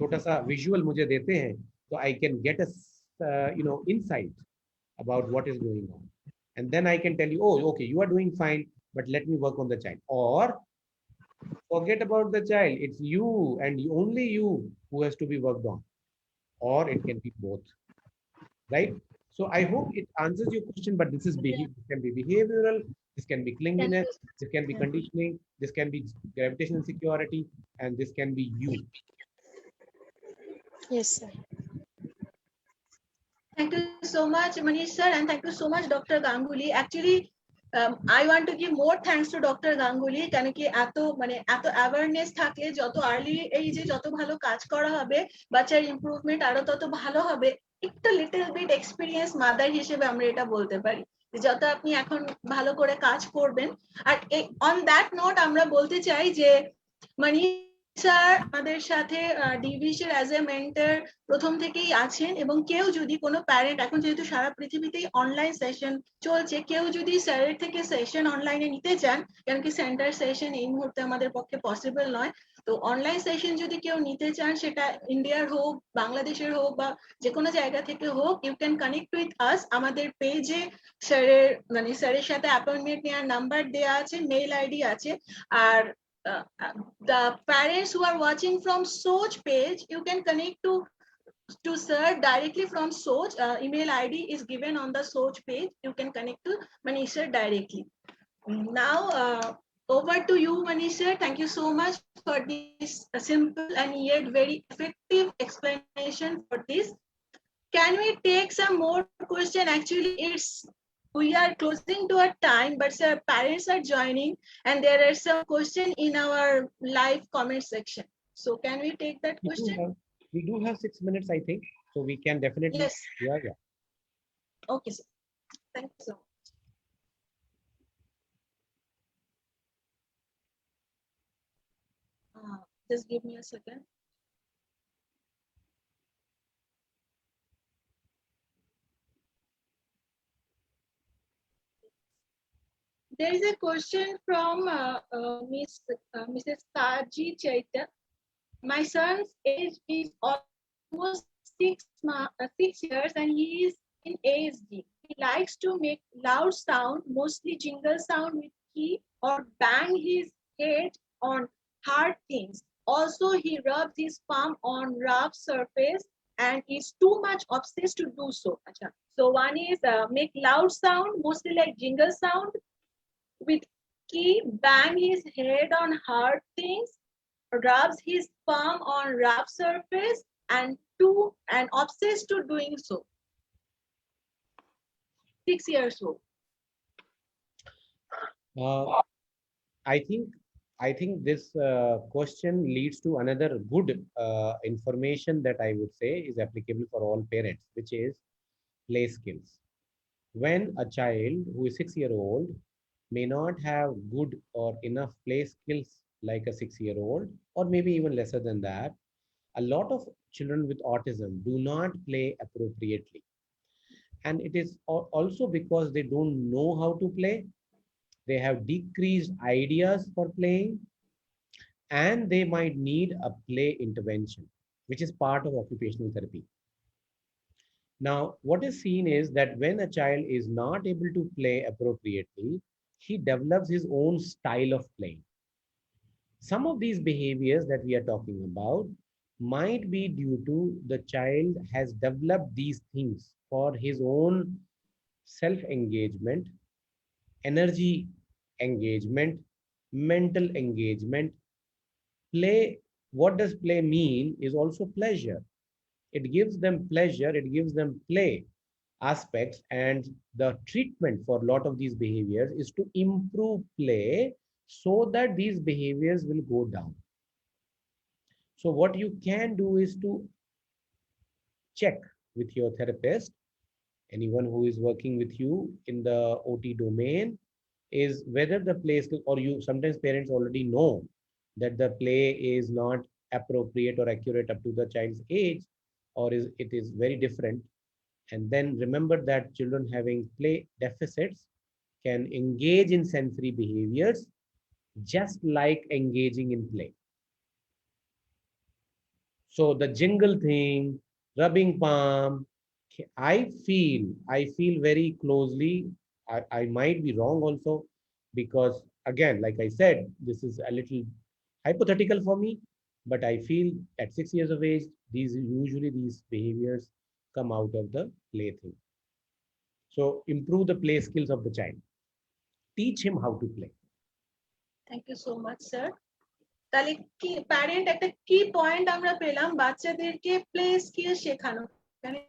छोटा सा visual मुझे देते हैं तो I can get a insight about what is going on, and then I can tell you, oh okay, you are doing fine, but let me work on the child. Or forget about the child, it's you and only you who has to be worked on, or it can be both, right? So I hope it answers your question, but this is this can be behavioral, this can be clinginess, this can be conditioning, this can be gravitational insecurity, and this can be you. Yes, sir. Thank you so much, Manish sir, and thank you so much, Dr. Ganguly. Actually, I want to give more thanks to Dr. Ganguly, কেন কি এত awareness থাকলে যত early এইজে যত ভালো কাজ করা হবে, বাচ্চার ইমপ্রুভমেন্ট আরো তত ভালো হবে। একটা লিটল বিট এক্সপিরিয়েন্স মাদার হিসেবে আমরা এটা বলতে পারি, যত আপনি এখন ভালো করে কাজ করবেন। আর অন দ্যাট নোট আমরা বলতে চাই যে মানিশ স্যার আমাদের সাথে ডিভিসের অ্যাজ এ মেন্টর প্রথম থেকেই আছেন, এবং কেউ যদি কোনো প্যারেন্ট, এখন যেহেতু সারা পৃথিবীতেই অনলাইন সেশন চলছে, কেউ যদি স্যারের থেকে সেশন অনলাইনে নিতে চান, কারণ কি সেন্টার সেশন এই মুহূর্তে আমাদের পক্ষে পসিবল নয়, তো অনলাইন সেশন যদি কেউ নিতে চান, সেটা ইন্ডিয়ার হোক, বাংলাদেশের হোক, বা যে কোনো জায়গা থেকে হোক, you can connect with us. আমাদের পেজে স্যারের সাথে অ্যাপয়েন্টমেন্ট নেওয়ার নাম্বার দেওয়া আছে, মেইল আইডি আছে। আর the parents who are watching from Soch page, you can connect to sir directly from Soch. Email ID is given on the Soch page. You can connect to Manish sir directly. Now, over to you, Manish sir. Thank you so much for this simple and yet very effective explanation for this. Can we take some more question? Actually, we are closing to our time, but sir, parents are joining, and there are some question in our live comment section. So can we take that question? We do have 6 minutes, I think, so we can definitely. Yes. Yeah. Okay, sir. Thank you so much. Just give me a second. There is a question from Mrs. Kaji Chaita. My son's age is almost 6 years and he is in ASD. He likes to make loud sound, mostly jingle sound with key, or bang his head on hard things. Also, he rubs his palm on rough surface and is too much obsessed to do so. So one is make loud sound, mostly like jingle sound with key, bang his head on hard things, rubs his palm on rough surface, and obsessed to doing so. 6 years old. I think this question leads to another good information that I would say is applicable for all parents, which is play skills. When a child who is 6-year-old may not have good or enough play skills like a 6-year-old, or maybe even lesser than that, a lot of children with autism do not play appropriately. And it is also because they don't know how to play. They have decreased ideas for playing, and they might need a play intervention, which is part of occupational therapy. Now, what is seen is that when a child is not able to play appropriately, he develops his own style of playing. Some of these behaviors that we are talking about might be due to the child has developed these things for his own self-engagement, energy engagement, mental engagement. Play, what does play mean, is also pleasure. It gives them pleasure, it gives them play aspects, and the treatment for a lot of these behaviors is to improve play so that these behaviors will go down. So what you can do is to check with your therapist, anyone who is working with you in the OT domain, is whether the play skill, or you, sometimes parents already know that the play is not appropriate or accurate up to the child's age, or it is very different. And then remember that children having play deficits can engage in sensory behaviors just like engaging in play. So the jingle thing, rubbing palm, I feel very closely. I might be wrong also, because again, like I said, this is a little hypothetical for me, but I feel at 6 years of age, these behaviors come out of the play thing. So improve the play skills of the child. Teach him how to play. Thank you so much, sir. তাহলে কি parent একটা কি point আমরা পেলাম, বাচ্চাদেরকে play skill শেখানো, মানে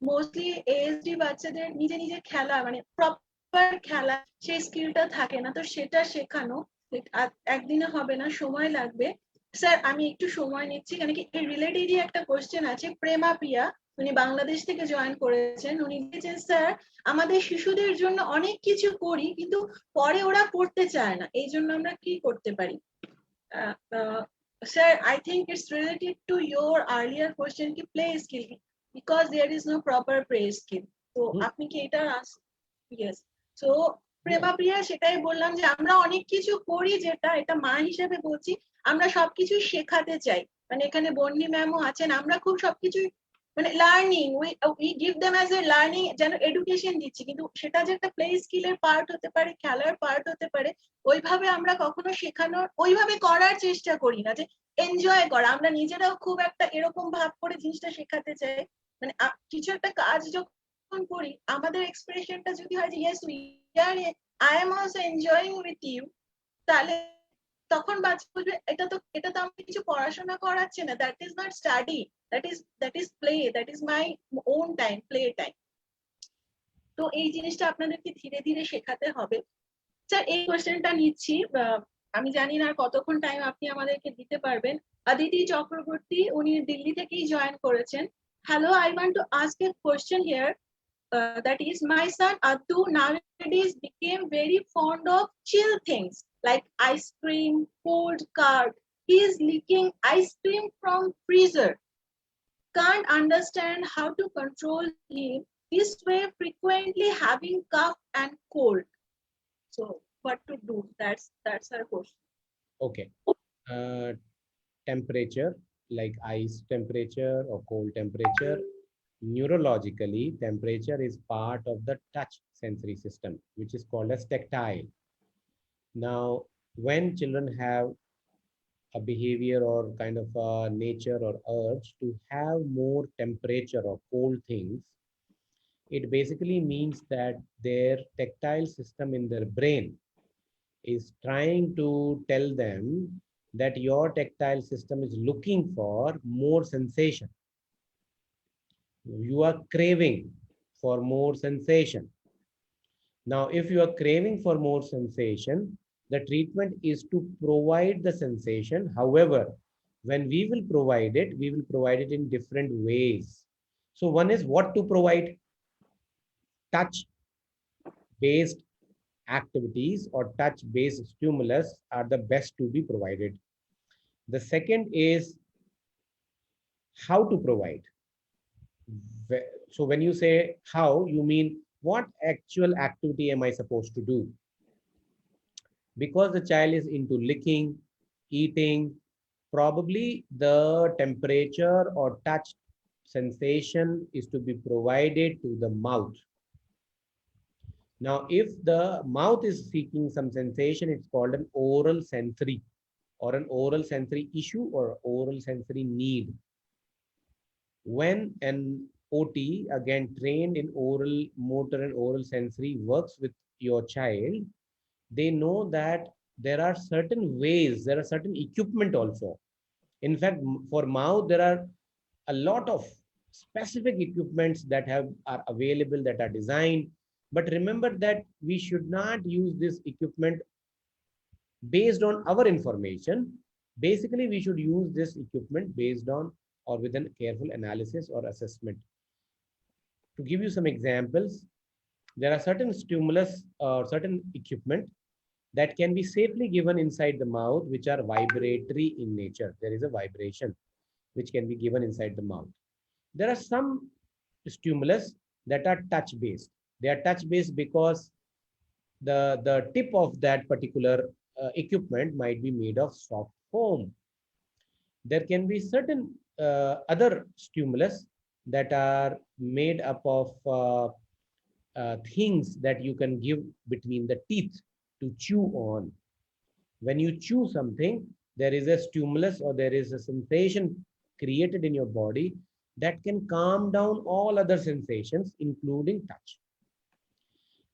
mostly ASD বাচ্চাদের নিজে নিজে খেলা, মানে প্রপার খেলা, সেই স্কিলটা থাকে না, তো সেটা শেখানো একদিনে হবে না, সময় লাগবে। স্যার আমি একটু সময় নিচ্ছি, কেন কি এই রিলেটেডই একটা কোশ্চেন আছে। প্রেমা প্রিয়া, উনি বাংলাদেশ থেকে জয়েন করেছেন, উনি লিখেছেন, স্যার আমাদের শিশুদের জন্য অনেক কিছু করি কিন্তু পরে ওরা করতে চায় না, এই জন্য আমরা কি করতে পারি? Sir, I think it's related to your earlier question ki play skill, because there is no proper play skill. So আপনি কি এটা yes, so প্রেমা প্রিয়া সেটাই বললাম যে আমরা অনেক কিছু করি, যেটা এটা মা হিসেবে বলছি, আমরা সবকিছু শেখাতে চাই, মানে এখানে বন্নি ম্যামও আছেন, আমরা খুব সবকিছু মানে learning we give them as a learning, যেন এডুকেশন দিচ্ছি, কিন্তু সেটা যে একটা প্লে স্কিলের পার্ট হতে পারে, খেলার পার্ট হতে পারে, ওইভাবে আমরা কখনো শেখানোর ওইভাবে করার চেষ্টা করি না, যে এনজয় করা। আমরা নিজেরাও খুব একটা এরকম ভাব করে জিনিসটা শেখাতে চাই, মানে কিছু একটা কাজ যখন করি আমাদের এক্সপ্রেশনটা যদি হয় যে yes we are, I am also enjoying with you, তাহলে তখন বাচ্চা বলবে এটা তো আমাকে কিছু পড়াশোনা করাচ্ছে না, that is not study, that is play, that is my own time, play time. তো এই জিনিসটা আপনাদেরকে ধীরে ধীরে শেখাতে হবে। স্যার এই কোশ্চেনটা নিচ্ছি, আমি জানি না আর কতক্ষণ টাইম আপনি আমাদেরকে দিতে পারবেন। অদিতি চক্রবর্তী, উনি দিল্লি থেকেই জয়েন করেছেন। Hello, I want to ask a question here, that is, my son Atu nowadays became very fond of chill things like ice cream, cold card. He is licking ice cream from freezer. Can't understand how to control him this way, frequently having cough and cold. So what to do? That's our question. Okay. Temperature, like ice temperature or cold temperature, neurologically, temperature is part of the touch sensory system, which is called as tactile. Now, when children have a behavior or kind of a nature or urge to have more temperature or cold things, it basically means that their tactile system in their brain is trying to tell them that your tactile system is looking for more sensation. You are craving for more sensation. Now, if you are craving for more sensation, the treatment is to provide the sensation. However, when we will provide it in different ways. So one is what to provide. Touch-based activities or touch-based stimulus are the best to be provided. The second is how to provide. So when you say how, you mean what actual activity am I supposed to do? Because the child is into licking, eating, probably the temperature or touch sensation is to be provided to the mouth. Now, if the mouth is seeking some sensation, it's called an oral sensory or an oral sensory issue or oral sensory need. When an OT, again trained in oral motor and oral sensory, works with your child, they know that there are certain ways, there are certain equipment also. In fact, for mouth, there are a lot of specific equipments that are available, that are designed. But remember that we should not use this equipment based on our information. Basically, we should use this equipment based on or with a careful analysis or assessment. To give you some examples, there are certain stimulus or certain equipment that can be safely given inside the mouth, which are vibratory in nature. There is a vibration which can be given inside the mouth. There are some stimulus that are touch-based. They are touch-based because the tip of that particular equipment might be made of soft foam. There can be certain other stimulus that are made up of things that you can give between the teeth to chew on. When you chew something, there is a stimulus or there is a sensation created in your body that can calm down all other sensations, including touch.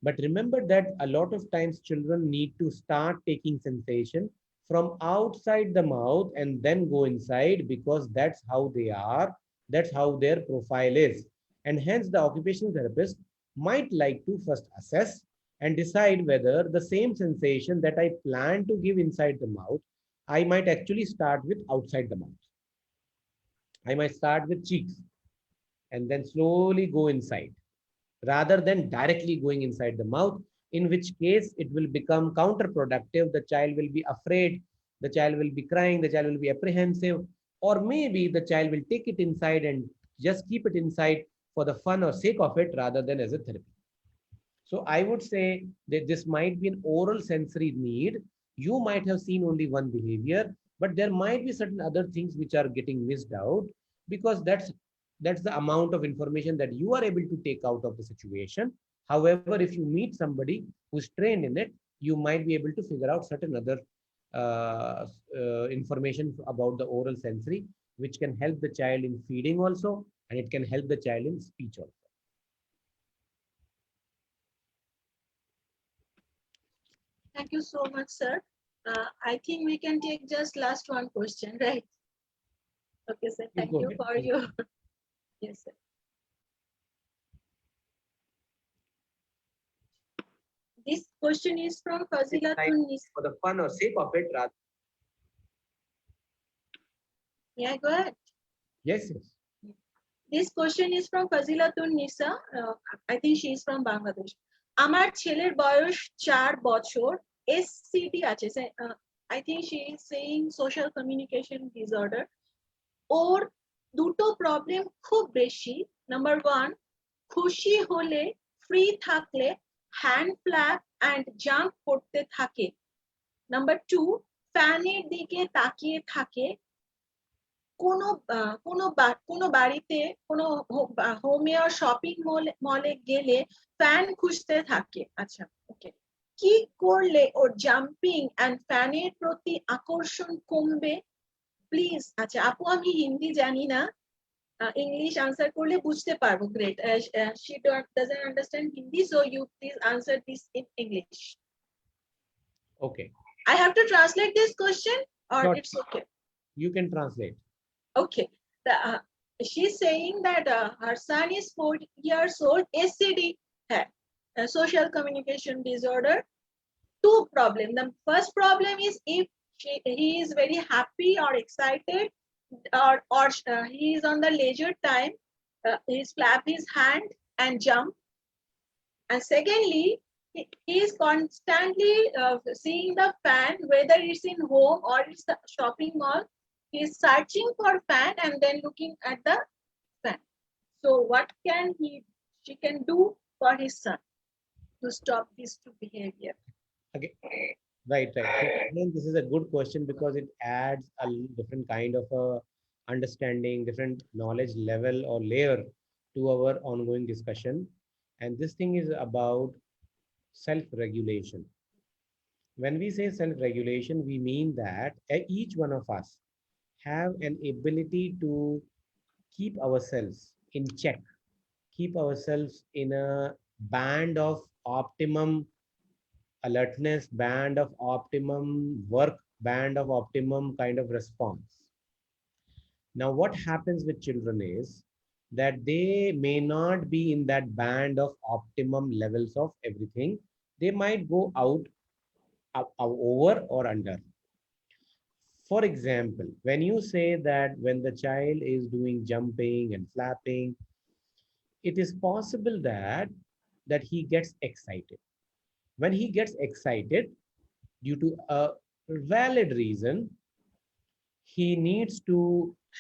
But remember that a lot of times children need to start taking sensation from outside the mouth and then go inside, because that's how they are, that's how their profile is. And hence the occupational therapist might like to first assess and decide whether the same sensation that I plan to give inside the mouth, I might actually start with outside the mouth. I might start with cheeks and then slowly go inside, rather than directly going inside the mouth, in which case it will become counterproductive. The child will be afraid, the child will be crying, the child will be apprehensive, or maybe the child will take it inside and just keep it inside for the fun or sake of it, rather than as a therapy. So I would say that this might be an oral sensory need. You might have seen only one behavior, but there might be certain other things which are getting missed out, because that's that's the amount of information that you are able to take out of the situation. However, if you meet somebody who's trained in it, you might be able to figure out certain other information about the oral sensory, which can help the child in feeding also, and it can help the child in speech also. Thank you so much, sir. I think we can take just last one question, right? Okay, sir. Thank Go you ahead. for your. Yes, sir. This question is from Fazila Tunnis. For the fun or sake of it, rather. Yeah, go ahead. Yes, yes. This question is from Fazilatun Nisa. I think she is from Bangladesh. আমার ছেলের বয়স 4 বছর SCD আছে I think she is saying social communication disorder. ওর দুটো problem খুব বেশি। Number 1, খুশি হলে ফ্রি থাকলে হ্যান্ড ফ্ল্যাপ এন্ড জাম্প করতে থাকে। নাম্বার 2, ফ্যানের দিকে তাকিয়ে থাকে। কোনো বাড়িতে কোনো হোমিও শপিং মলে গেলে ফ্যান খুঁজতে থাকে। আচ্ছা, ওকে। কি করলে ওর জাম্পিং এন্ড ফ্যানের প্রতি আকর্ষণ কমবে? প্লিজ। আচ্ছা আপু, আমি হিন্দি জানি না, ইংলিশ আনসার করলে বুঝতে পারবো। Great. she doesn't understand Hindi, so you please answer this in English. Okay. I have to translate this question or Sure. It's okay? You can translate. Okay, she's saying that her son is 4 years old, SCD, social communication disorder. Two problems. The first problem is if he is very happy or excited, or he is on the leisure time, he flap his hand and jump. And secondly, he is constantly seeing the fan, whether it's in home or it's the shopping mall. He is searching for fan and then looking at the fan. So what can she can do for his son to stop this behavior? Okay. Right. So again, this is a good question because it adds a different kind of understanding, different knowledge level or layer to our ongoing discussion. And this thing is about self-regulation. When we say self-regulation, we mean that each one of us have an ability to keep ourselves in check, keep ourselves in a band of optimum alertness, band of optimum work, band of optimum kind of response. Now, what happens with children is that they may not be in that band of optimum levels of everything. They might go out over or under. For example, when you say that when the child is doing jumping and flapping, it is possible that he gets excited. When he gets excited due to a valid reason, he needs to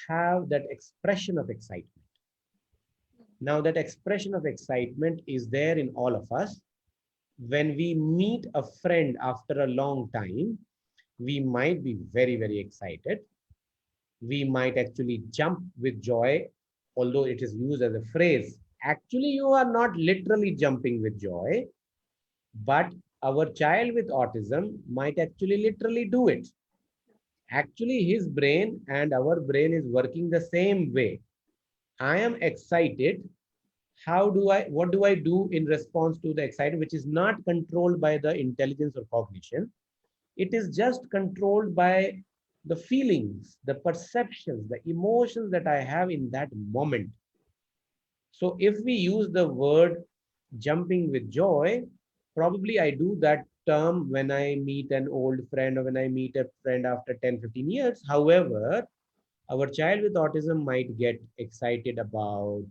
have that expression of excitement. Now that expression of excitement is there in all of us. When we meet a friend after a long time, we might be very, very excited. We might actually jump with joy, although it is used as a phrase. Actually, you are not literally jumping with joy, but our child with autism might actually literally do it. Actually, his brain and our brain is working the same way. I am excited. What do I do in response to the excitement, which is not controlled by the intelligence or cognition? It is just controlled by the feelings, the perceptions, the emotions that I have in that moment. So if we use the word jumping with joy, probably I do that term when I meet an old friend or when I meet a friend after 10-15 years. However, our child with autism might get excited about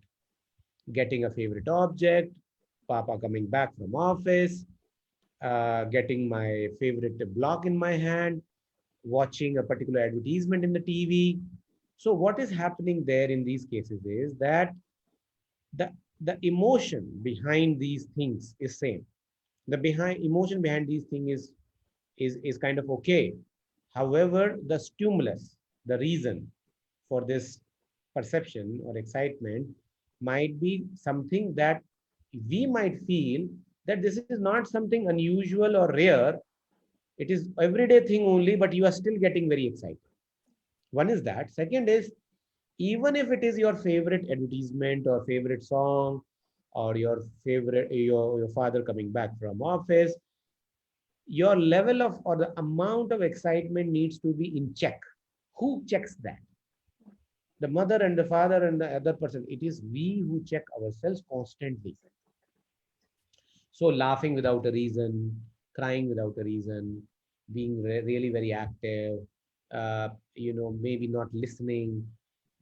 getting a favorite object, Papa coming back from office, getting my favorite block in my hand, watching a particular advertisement in the TV. So what is happening there in these cases is that the emotion behind these things is same. The emotion behind these things is kind of okay. However, the stimulus, the reason for this perception or excitement might be something that we might feel that this is not something unusual or rare. It is everyday thing only, but you are still getting very excited. One is that. Second is, even if it is your favorite advertisement or favorite song or your favorite, your father coming back from office, your level of or the amount of excitement needs to be in check. Who checks that? The mother and the father and the other person. It is we who check ourselves constantly. So laughing without a reason, crying without a reason, being really very active, maybe not listening,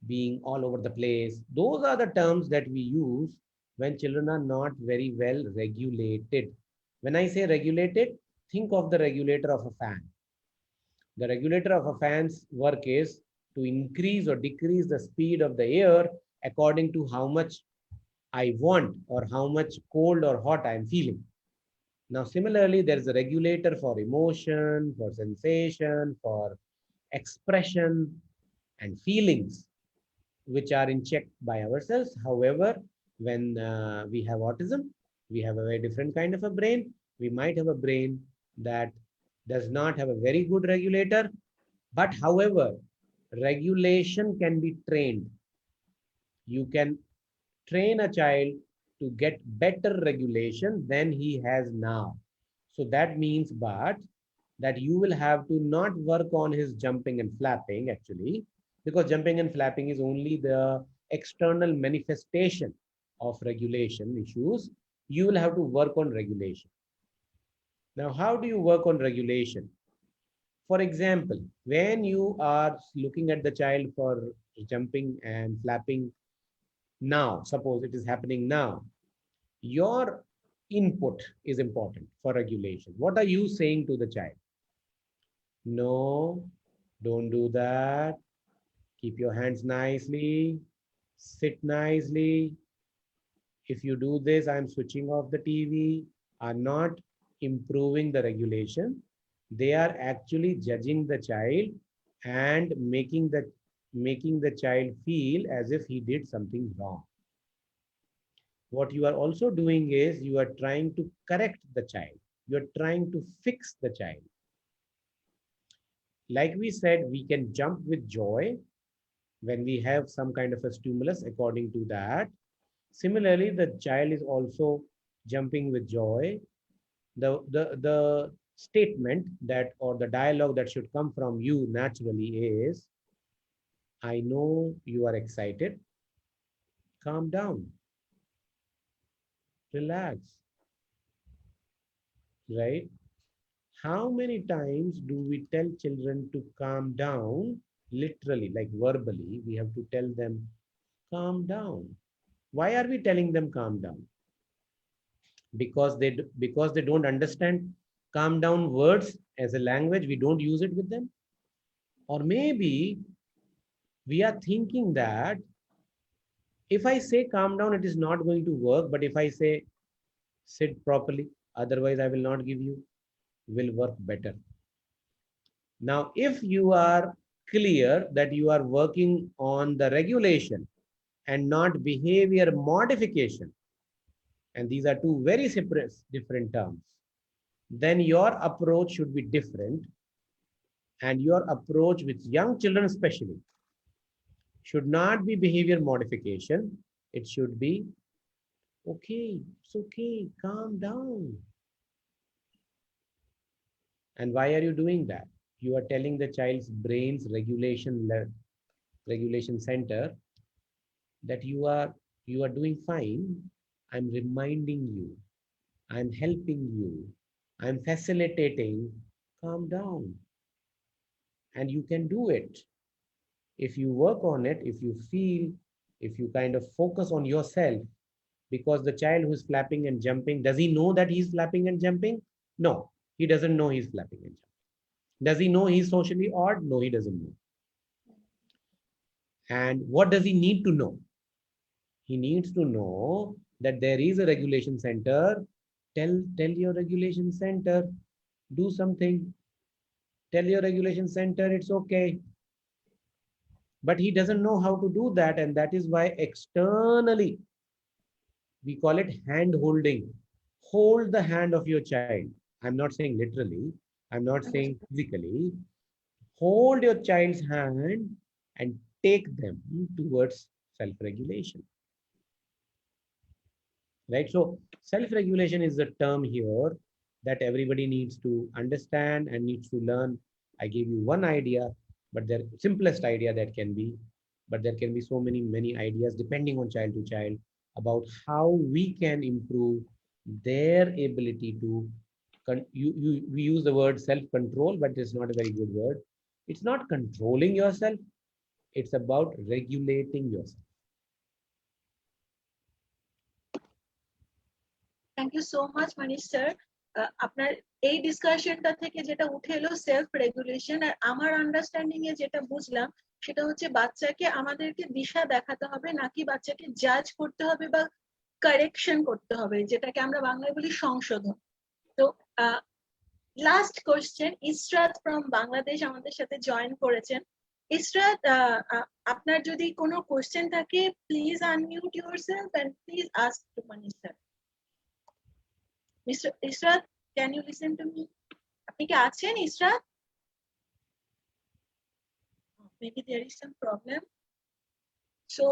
being all over the place. Those are the terms that we use when children are not very well regulated. When I say regulated, think of the regulator of a fan. The regulator of a fan's work is to increase or decrease the speed of the air according to how much I want or how much cold or hot I am feeling. Now, similarly, there is a regulator for emotion, for sensation, for expression and feelings, which are in check by ourselves. However, when we have autism, we have a very different kind of a brain. We might have a brain that does not have a very good regulator, but however, regulation can be trained. You can train a child to get better regulation than he has now. So that means, but that you will have to not work on his jumping and flapping actually, because jumping and flapping is only the external manifestation of regulation issues. You will have to work on regulation. Now, how do you work on regulation? For example, when you are looking at the child for jumping and flapping now, suppose it is happening now, your input is important for regulation. What are you saying to the child? No, don't do that. Keep your hands nicely. Sit nicely. If you do this, I'm switching off the TV. Are not improving the regulation. They are actually judging the child and making the child feel as if he did something wrong. What you are also doing is you are trying to correct the child. You are trying to fix the child. Like we said, we can jump with joy when we have some kind of a stimulus according to that. Similarly, the child is also jumping with joy. The statement that or the dialogue that should come from you naturally is, I know you are excited. Calm down. Relax. Right? How many times do we tell children to calm down? Literally, like verbally, we have to tell them, calm down. Why are we telling them calm down? Because they don't understand calm down words as a language. We don't use it with them. Or maybe we are thinking that if I say calm down, it is not going to work. But if I say sit properly, otherwise I will not give you, will work better. Now, if you are clear that you are working on the regulation and not behavior modification, and these are two very separate, different terms, then your approach should be different. And your approach with young children especially should not be behavior modification. It should be, okay, it's okay, calm down. And why are you doing that? You are telling the child's brain's regulation center that you are doing fine. I'm reminding you, I'm helping you, I'm facilitating. Calm down. And you can do it if you work on it, if you kind of focus on yourself. Because the child who's flapping and jumping, does he know that he's flapping and jumping? No, he doesn't know he's flapping and jumping. Does he know he's socially odd? No, he doesn't know. And what does he need to know? He needs to know that there is a regulation center. Tell your regulation center, do something. Tell your regulation center, it's okay. but he doesn't know how to do that, and that is why externally we call it hand holding. Hold the hand of your child. I'm not saying literally, I'm not saying physically. Hold your child's hand and take them towards self-regulation. Right? So self-regulation is the term here that everybody needs to understand and needs to learn. I gave you one idea, but the simplest idea that can be, but there can be so many ideas depending on child to child about how we can improve their ability to, we use the word self-control, but it's not a very good word. It's not controlling yourself. It's about regulating yourself. Thank you so much Manish sir. আপনার এই ডিসকাশনটা থেকে যেটা উঠে এলো self regulation, আর আমার understanding এ যেটা বুঝলাম সেটা হচ্ছে বাচ্চাকে আমাদেরকে দিশা দেখাতে হবে, নাকি বাচ্চাকে জাজ করতে হবে বা কারেকশন করতে হবে, যেটাকে আমরা বাংলায় বলি সংশোধন। তো last question, Israt from Bangladesh আমাদের সাথে জয়েন করেছেন। ইসরাত, আপনার যদি কোনো কোয়েশ্চেন থাকে please unmute yourself and please ask to Manish sir. Mr. Israt, can you listen to me? আপনি কি আছেন Israt? Maybe there is some problem. So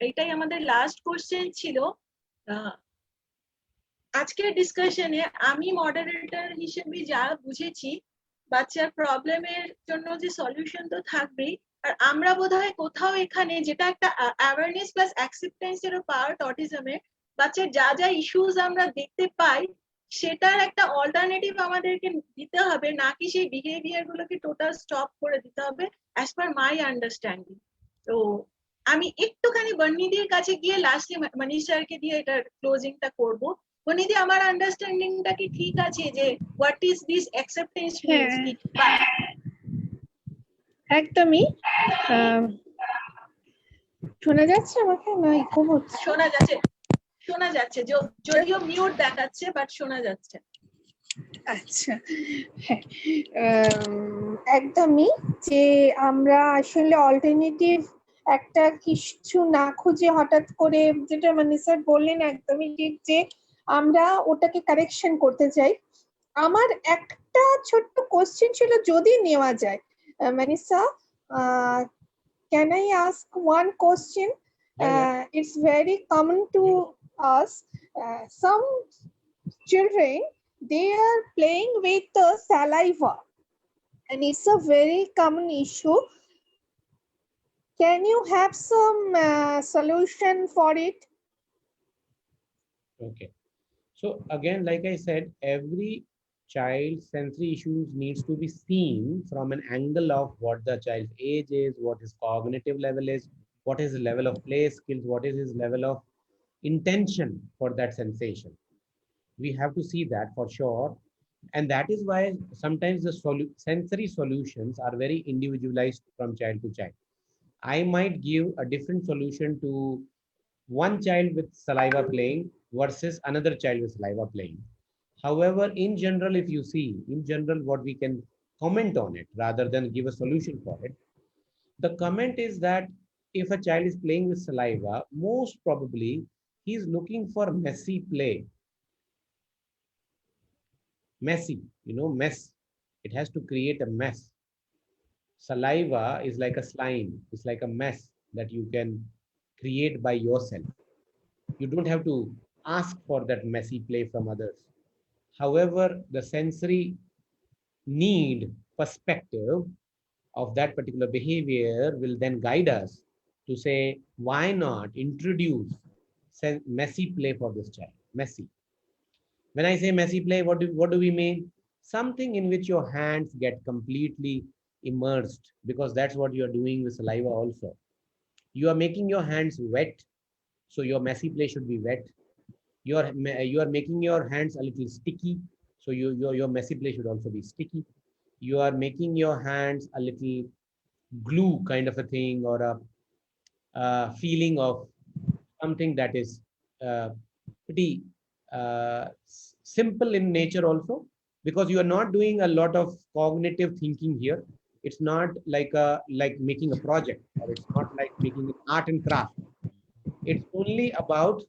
এটাই আমাদের লাস্ট কোশ্চেন ছিল। আজকের ডিসকাশনে আমি মডারেটর হিসেবে যা বুঝেছি, বাচ্চার প্রবলেমের জন্য যে সলিউশন তো থাকবেই, আর আমরা বোধহয় কোথাও এখানে যেটা একটা অ্যাওয়ারনেস প্লাস অ্যাকসেপ্টেন্সেরও পার্ট অটিজমের, বাচ্চার যা যা ইস্যুস আমরা দেখতে পাই সেটার একটা অল্টারনেটিভ আমাদেরকে দিতে হবে, নাকি সেই বিহেভিয়ার গুলোকে টোটাল স্টপ করে দিতে হবে, অ্যাজ পার মাই আন্ডারস্ট্যান্ডিং। তো আমি একটুখানি বর্ণিদির কাছে গিয়ে লাস্টলি মানিশ স্যারকে দিয়ে এটার ক্লোজিংটা করব। বর্ণিদি, আমার আন্ডারস্ট্যান্ডিংটা কি ঠিক আছে যে what is this acceptance means কি? একদমই। শোনা যাচ্ছে আমাকে না ইকো হচ্ছে? শোনা যাচ্ছে, শোনা যাচ্ছে, যদিও মিউট দেখাচ্ছে বাট শোনা যাচ্ছে। আচ্ছা, হ্যাঁ, একদমই, যে আমরা আসলে অল্টারনেটিভ একটা কিছু না খুঁজে হঠাৎ করে, যেটা মানিশ স্যার বললেন একদমই ঠিক, যে আমরা ওটাকে কারেকশন করতে চাই। আমার একটা ছোট্ট কোশ্চেন ছিল, যদি নেওয়া যায় Manish sir, can I ask one question? It's very common to us. Some children, they are playing with the saliva, and it's a very common issue. Can you have some solution for it? Okay. So again, like I said, every child's sensory issues needs to be seen from an angle of what the child's age is, what his cognitive level is, what is his level of play skills, what is his level of intention for that sensation. We have to see that for sure. And that is why sometimes the sensory solutions are very individualized from child to child. I might give a different solution to one child with saliva playing versus another child with saliva playing. However, in general, if you see, in general, what we can comment on it rather than give a solution for it, the comment is that if a child is playing with saliva, most probably he is looking for messy play. Messy, mess. It has to create a mess. Saliva is like a slime. It's like a mess that you can create by yourself. You don't have to ask for that messy play from others. However, the sensory need perspective of that particular behavior will then guide us to say, why not introduce messy play for this child? Messy. When I say messy play, what do we mean? Something in which your hands get completely immersed, because that's what you are doing with saliva also. You are making your hands wet, so your messy play should be wet. You are making your hands a little sticky, so your messy play should also be sticky. You are making your hands a little glue kind of a thing, or a feeling of something that is pretty simple in nature also, because you are not doing a lot of cognitive thinking here. It's not like making a project, or it's not like making an art and craft. It's only about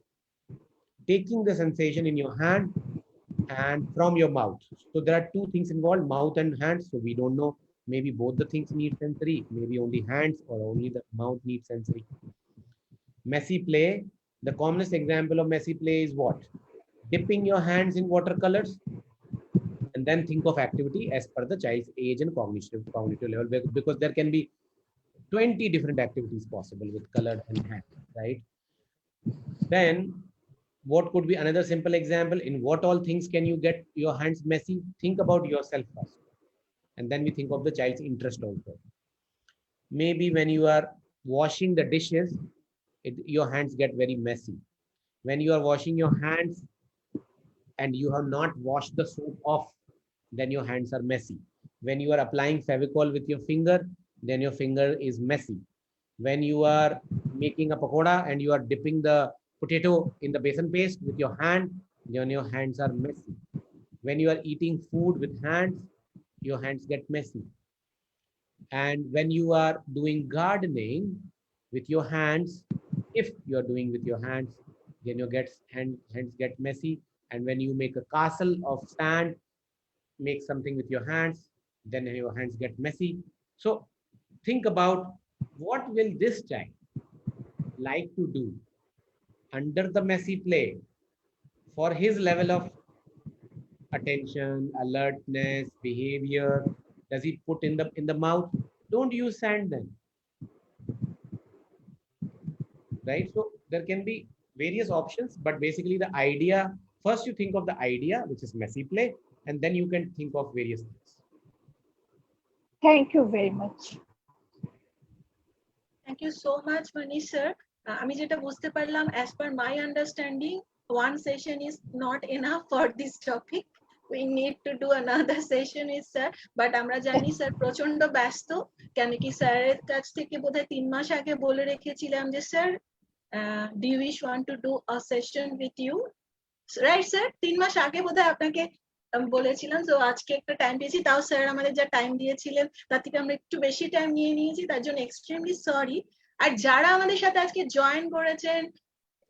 taking the sensation in your hand and from your mouth. So there are two things involved, mouth and hands. So we don't know, maybe both the things need sensory, maybe only hands or only the mouth needs sensory. Messy play, the commonest example of messy play is what? Dipping your hands in watercolors, and then think of activity as per the child's age and cognitive level, because there can be 20 different activities possible with color and hand, right? Then what could be another simple example? In what all things can you get your hands messy? Think about yourself first, and then we think of the child's interest also. Maybe when you are washing the dishes, your hands get very messy. When you are washing your hands and you have not washed the soap off, then your hands are messy. When you are applying Fevicol with your finger, then your finger is messy. When you are making a pakoda and you are dipping the potato in the besan paste with your hand, then your hands are messy. When you are eating food with hands, your hands get messy. And when you are doing gardening with your hands, if you are doing with your hands, then your hands get messy. And when you make a castle of sand, make something with your hands, then your hands get messy. So think about, what will this child like to do under the messy play for his level of attention, alertness, behavior. Does he put in the mouth? Don't use sand then, right? So there can be various options, but basically the idea, first you think of the idea, which is messy play, and then you can think of various things. Thank you very much. Thank you so much, Manish sir. আমি যেটা বুঝতে পারলাম, as per my understanding, one session is not enough for this topic. We need to do another session with sir. But আমরা জানি sir প্রচন্ড ব্যস্ত, কেন কি স্যারের কাছ থেকে বোধহয় 3 মাস আগে বলে রেখেছিলাম যে sir, do you wish want to do a session with you? Right, sir? 3 মাস আগে বোধহয় আপনাকে বলেছিলাম। তো আজকে একটা টাইম পেয়েছি, তাও স্যার আমাদের যা টাইম দিয়েছিলেন তার থেকে আমরা একটু বেশি টাইম নিয়ে নিয়েছি, তার জন্য এক্সট্রিমলি সরি। আর যারা আমাদের সাথে আজকে জয়েন করেছেন,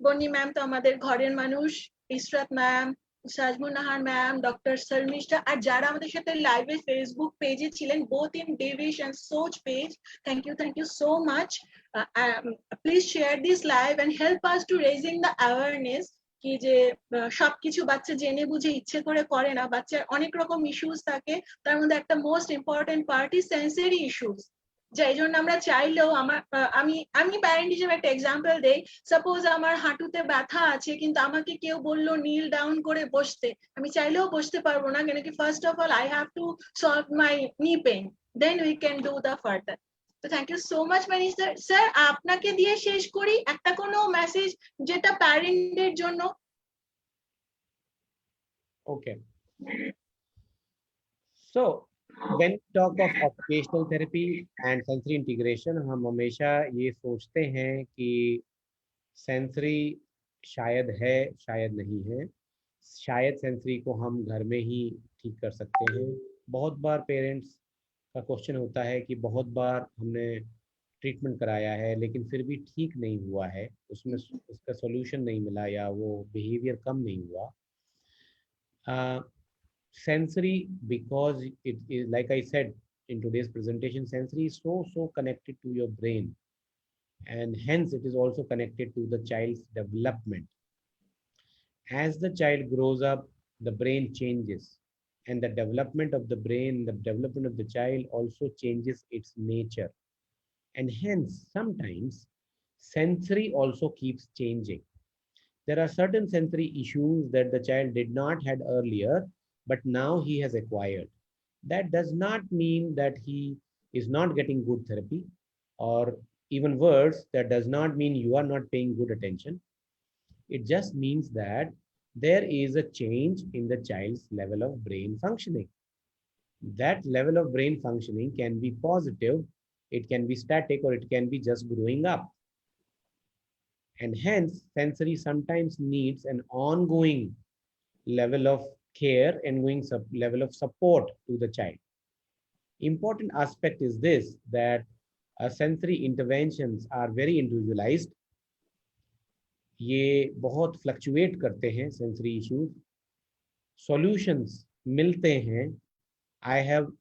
বন্নি ম্যাম তো আমাদের ঘরের মানুষ, Israt ma'am, Sajmun Nahar ma'am, doctor Sharmistha, আর যারা আমাদের সাথে লাইভে ফেসবুক পেজে ছিলেন, both in Devish and Soch page, thank you so much. Please share this live and help us to raising the awareness কি যে সবকিছু বাচ্চা জেনে বুঝে ইচ্ছে করে করে না, বাচ্চার অনেক রকম ইস্যুস থাকে, তার মধ্যে একটা most important part is sensory issues. যাই জন্য আমরা চাইলেও আমি প্যারেন্ট হিসেবে একটা এক্সাম্পল দেই, সাপোজ আমার হাঁটুতে ব্যথা আছে, কিন্তু আমাকে কেউ বললো নীল ডাউন করে বসতে, আমি চাইলেও বসতে পারবো না, কেন কি first of all I have to solve my knee pain, then we can do the further. তো thank you so much Manish sir. Sir আপনাকে দিয়ে শেষ করি, একটা কোনো মেসেজ যেটা প্যারেন্টদের জন্য। Okay. So when we talk of occupational therapy and sensory integration, हम हमेशा ये सोचते हैं कि सेंसरी शायद है, शायद नहीं है, शायद सेंसरी को हम घर में ही ठीक कर सकते हैं। बहुत बार पेरेंट्स का क्वेश्चन होता है कि बहुत बार हमने ट्रीटमेंट कराया है लेकिन फिर भी ठीक नहीं हुआ है, उसमें उसका सॉल्यूशन नहीं मिला या वो बिहेवियर कम नहीं हुआ। Sensory, because it is, like I said in today's presentation, sensory is so connected to your brain, and hence it is also connected to the child's development. As the child grows up, the brain changes, and the development of the brain, the development of the child also changes its nature, and hence sometimes sensory also keeps changing. There are certain sensory issues that the child did not had earlier, but now he has acquired. That does not mean that he is not getting good therapy, or even worse, that does not mean you are not paying good attention. It just means that there is a change in the child's level of brain functioning. That level of brain functioning can be positive, it can be static, or it can be just growing up. And hence sensory sometimes needs an ongoing level of care and level of support to the child. Important aspect is this, that sensory interventions are very individualized. ये बहुत fluctuate करते हैं sensory issues, solutions मिलते हैं. I have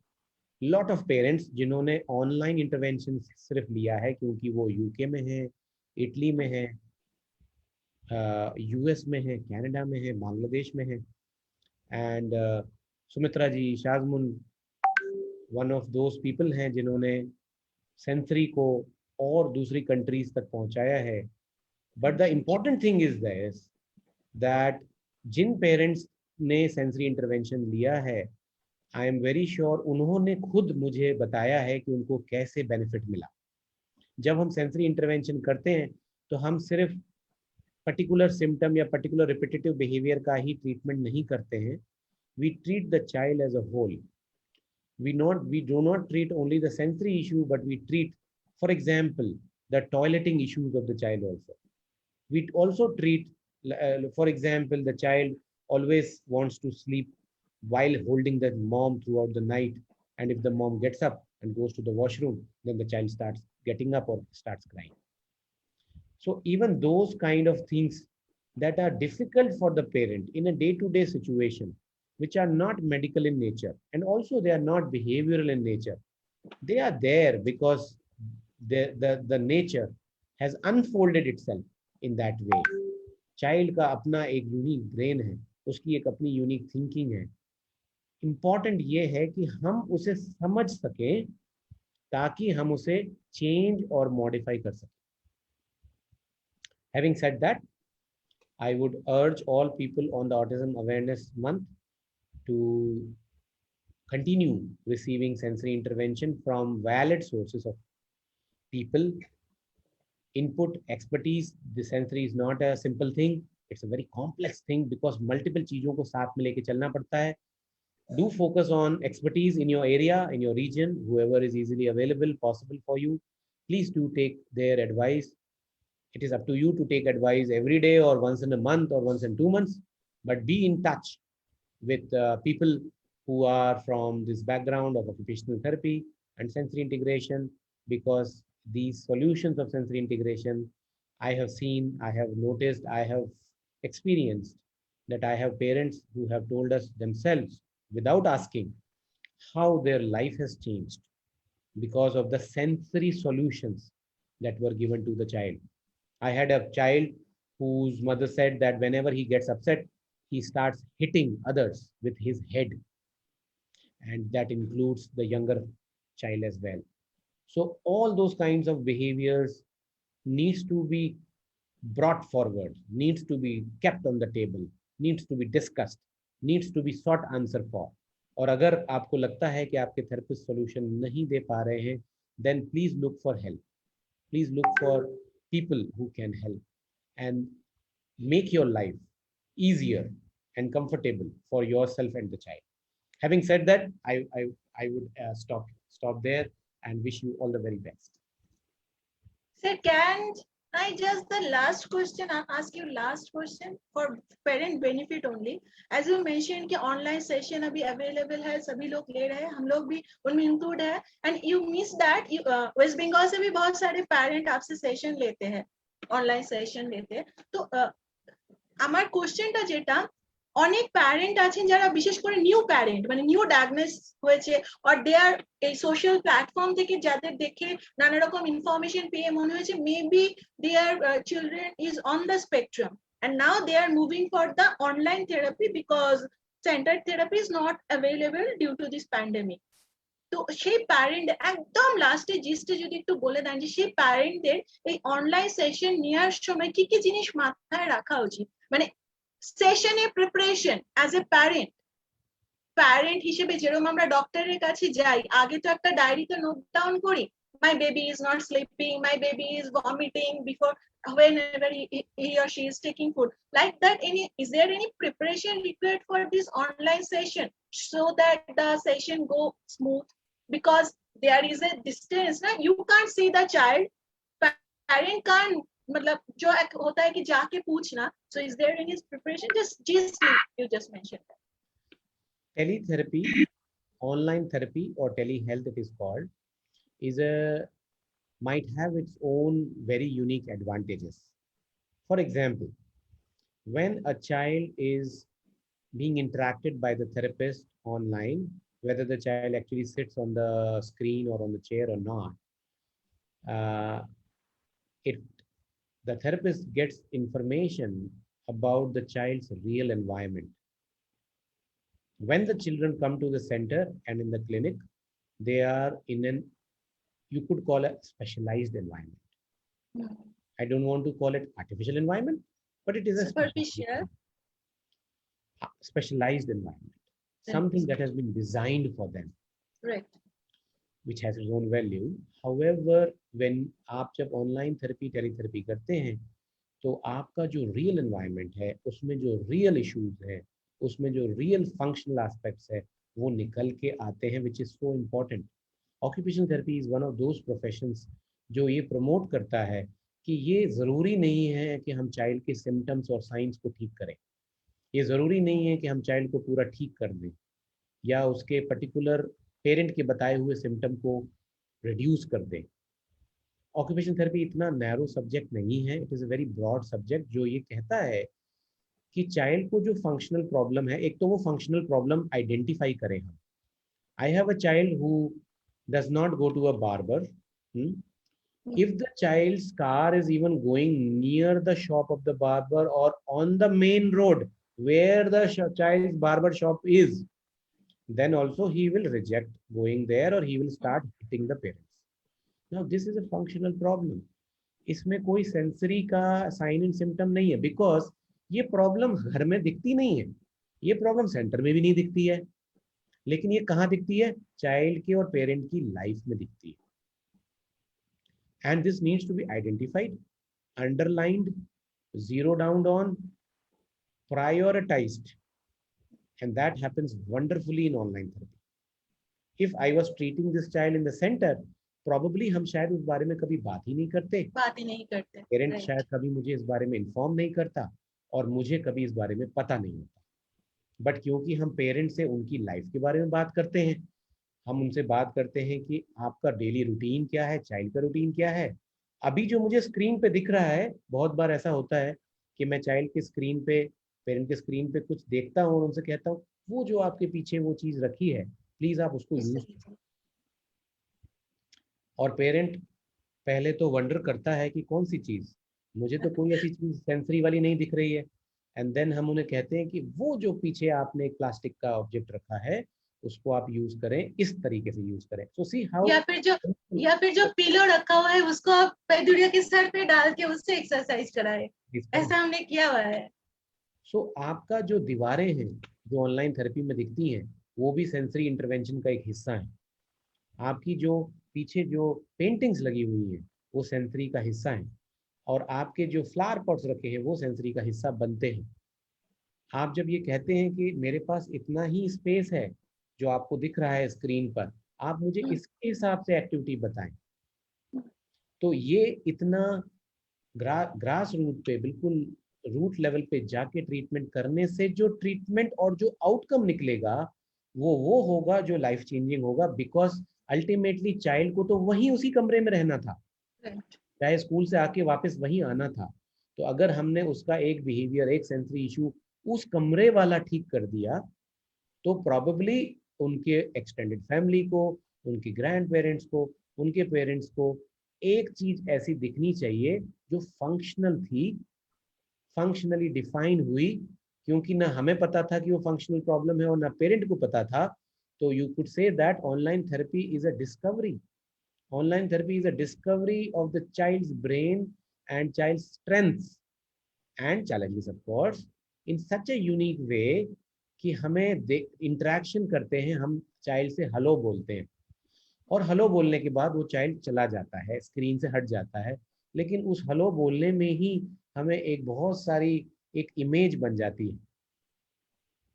lot of parents जिन्होंने online intervention सिर्फ लिया है क्योंकि वो यूके में है, इटली में है, यूएस में है, कनाडा में है, बांग्लादेश में है. And Sumitra ji, Shajmun one of those people हैं जिन्होंने सेंसरी को और दूसरी कंट्रीज तक पहुंचाया है. But the important thing is this, that जिन पेरेंट्स ने सेंसरी इंटरवेंशन लिया है, आई एम वेरी श्योर उन्होंने खुद मुझे बताया है कि उनको कैसे बेनिफिट मिला. जब हम सेंसरी इंटरवेंशन करते हैं तो हम सिर्फ पर्टिकुलर सिम्टम या पर्टिकुलर रिपीटेटिव बिहेवियर का ही ट्रीटमेंट नहीं करते हैं. We treat the child as a whole. We do not treat only the sensory issue, but we treat, for example, the toileting issues of the child also. We also treat, for example, the child always wants to sleep while holding the mom throughout the night, and if the mom gets up and goes to the washroom, then the child starts getting up or starts crying. So even those kind of things that are difficult for the parent in a day-to-day situation, which are not medical in nature, and also they are not behavioral in nature, they are there because the nature has unfolded itself in that way. Child का अपना एक unique brain है, उसकी एक अपनी unique thinking है. Important ये है कि हम उसे समझ सकें ताकि हम उसे चेंज और मॉडिफाई कर सकें. Having said that, I would urge all people on the Autism Awareness Month to continue receiving sensory intervention from valid sources of people, input, expertise. The sensory is not a simple thing. It's a very complex thing because multiple चीजों को साथ में लेके चलना पड़ता है. Do focus on expertise in your area, in your region, whoever is easily available, possible for you. Please do take their advice. It is up to you to take advice every day or once in a month or once in 2 months, but be in touch with people who are from this background of occupational therapy and sensory integration, because these solutions of sensory integration, I have seen, I have noticed, I have experienced that I have parents who have told us themselves without asking how their life has changed because of the sensory solutions that were given to the child. I had a child whose mother said that whenever he gets upset, he starts hitting others with his head, and that includes the younger child as well. So all those kinds of behaviors needs to be brought forward, needs to be kept on the table, needs to be discussed, needs to be sought answer for. और अगर आपको लगता है कि आपके therapist solution नहीं दे पा रहे हैं, then please look for help. Please look for people who can help and make your life easier and comfortable for yourself and the child. Having said that, I would stop there and wish you all the very best. Sir, can I just the last question, ask you last question for parent benefit only. As you mentioned कि online session अभी available है, सभी लोग ले रहे हैं, हम लोग भी उनमें include है, and you miss that. West Bengal से भी बहुत सारे parent आपसे session लेते हैं, online session लेते हैं. तो আমার কোশ্চেনটা যেটা, অনেক প্যারেন্ট আছেন যারা বিশেষ করে নিউ প্যারেন্ট, মানে নিউ ডায়াগনোস হয়েছে, অর দে আর এই সোশ্যাল প্ল্যাটফর্ম থেকে যাদের দেখে নানা রকম ইনফরমেশন পেয়ে মনে হয়েছে maybe their children is on the spectrum, and now they are moving for the online therapy because centered therapy is not available due to this pandemic. তো সেই প্যারেন্ট একদম লাস্টে জিস্টে যদি একটু বলে দেন যে সেই প্যারেন্টদের এই অনলাইন সেশন নেওয়ার সময় কি কি জিনিস মাথায় রাখা উচিত, মানে সেশনের প্রিপারেশন অ্যাজ এ প্যারেন্ট হিসেবে যেরকম আমরা ডক্টরের কাছে যাই, আগে তো একটা ডায়েরিতে নোট ডাউন করি, my baby is not sleeping, my baby is vomiting before whenever he or she is taking food, like that. Is there any preparation required for this online session so that the session go smooth, because there is a distance na, you can't see the child, parent can't, मतलब जो होता है कि जाके पूछना. So is there any preparation? Just you just mentioned that. Teletherapy online therapy or telehealth it is called, might have its own very unique advantages. For example, when a child is being interacted by the therapist online, whether the child actually sits on the screen or on the chair or not, uh, it the therapist gets information about the child's real environment. When the children come to the center and in the clinic, they are in an, you could call a specialized environment. I don't want to call it artificial environment, but it is a specialized environment, something that has been designed for them, right, which has its own value. However, when आप जब online therapy teletherapy करते हैं, तो आपका जो real environment है, उसमें जो रियल इश्यूज है, उसमें जो रियल फंक्शनल एस्पेक्ट्स है, वो निकल के आते हैं, which is so important. Occupational therapy is one of those professions जो ये प्रमोट करता है कि ये ज़रूरी नहीं है कि हम चाइल्ड के सिम्टम्स और साइंस को ठीक करें. ये ज़रूरी नहीं है कि हम चाइल्ड को पूरा ठीक कर दें या उसके पर्टिकुलर पेरेंट के बताए हुए सिम्टम को रिड्यूस कर दें. ऑक्यूपेशन थेरेपी इतना नैरो सब्जेक्ट नहीं है, it is a very broad subject जो ये कहता है कि चाइल्ड को जो फंक्शनल प्रॉब्लम है, एक तो वो फंक्शनल प्रॉब्लम आइडेंटिफाई करें हम. I have a child who does not go to a barber. If the child's car is even going near the shop of the barber or on the main road where the child's barber shop is, then also he will reject going there or he will start hitting the parents. Now this is a functional problem. इसमें कोई sensory का sign and symptom नहीं है, because ये problem घर में दिखती नहीं है, ये प्रॉब्लम सेंटर में भी नहीं दिखती है, लेकिन ये कहाँ दिखती है? चाइल्ड की और पेरेंट की लाइफ में दिखती है. And this needs to be identified, underlined, zeroed down on, prioritized, and that happens wonderfully in online therapy. If I was treating this child in the center, probably हम शायद उस बारे में कभी बात ही नहीं करते, पेरेंट right. शायद कभी मुझे इस बारे में इन्फॉर्म नहीं करता और मुझे कभी इस बारे में पता नहीं होता. बट क्योंकि हम पेरेंट से उनकी लाइफ के बारे में बात करते हैं, हम उनसे बात करते हैं कि आपका डेली रूटीन क्या है, चाइल्ड का रूटीन क्या है. अभी जो मुझे स्क्रीन पे दिख रहा है, बहुत बार ऐसा होता है कि मैं चाइल्ड के स्क्रीन पे, पेरेंट के स्क्रीन पे कुछ देखता हूँ और उनसे कहता हूँ वो जो आपके पीछे वो चीज़ रखी है, प्लीज़ आप उसको यूज करो. और पेरेंट पहले तो वंडर करता है कि कौन सी चीज़, मुझे तो कोई ऐसी चीज़ सेंसरी वाली नहीं दिख रही है. एंड देन हम उन्हें कहते हैं कि वो जो पीछे आपने एक प्लास्टिक का ऑब्जेक्ट रखा है उसको आप यूज करें, इस तरीके से यूज करें. सो सी हाउ, या फिर जो पिलो रखा हुआ है उसको आप पैदुरिया के सर पे डाल के उससे एक्सरसाइज कराए, ऐसा हमने किया हुआ है. सो आपका जो दीवारें हैं जो ऑनलाइन थेरेपी में दिखती हैं, वो भी सेंसरी इंटरवेंशन का एक हिस्सा है. आपकी जो पीछे जो पेंटिंग्स लगी हुई हैं वो सेंसरी का हिस्सा है, और आपके जो फ्लावर पॉट्स रखे हैं वो सेंसरी का हिस्सा बनते हैं. आप जब ये कहते हैं कि मेरे पास इतना ही स्पेस है जो आपको दिख रहा है स्क्रीन पर, आप मुझे इसके हिसाब से एक्टिविटी बताएं, तो ये इतना ग्रास रूट पे, बिल्कुल रूट लेवल पे जाके ट्रीटमेंट करने से जो ट्रीटमेंट और जो आउटकम निकलेगा वो होगा जो लाइफ चेंजिंग होगा. बिकॉज अल्टीमेटली चाइल्ड को तो वहीं उसी कमरे में रहना था, चाहे स्कूल से आके वापस वहीं आना था. तो अगर हमने उसका एक बिहेवियर, एक सेंसरी इशू उस कमरे वाला ठीक कर दिया, तो प्रॉबेबली उनके एक्सटेंडेड फैमिली को, उनके ग्रैंड पेरेंट्स को, उनके पेरेंट्स को एक चीज ऐसी दिखनी चाहिए जो फंक्शनल थी, फंक्शनली डिफाइन हुई. क्योंकि ना हमें पता था कि वो फंक्शनल प्रॉब्लम है और ना पेरेंट को पता था. तो you could say that online therapy is a discovery. Online therapy is a discovery of the child's brain and child's strengths and challenges, of course, in such a unique way कि हमें interaction करते हैं, हम child से hello बोलते हैं और hello बोलने के बाद वो चाइल्ड चला जाता है, स्क्रीन से हट जाता है. लेकिन उस हेलो बोलने में ही हमें एक बहुत सारी एक इमेज बन जाती है,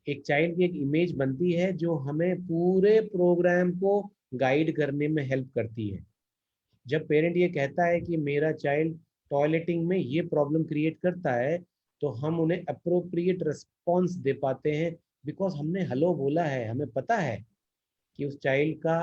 एक चाइल्ड की एक इमेज बनती है जो हमें पूरे प्रोग्राम को गाइड करने में हेल्प करती है. जब पेरेंट ये कहता है कि मेरा चाइल्ड टॉयलेटिंग में ये प्रॉब्लम क्रिएट करता है, तो हम उन्हें अप्रोप्रिएट रिस्पॉन्स दे पाते हैं, बिकॉज हमने हेलो बोला है, हमें पता है कि उस चाइल्ड का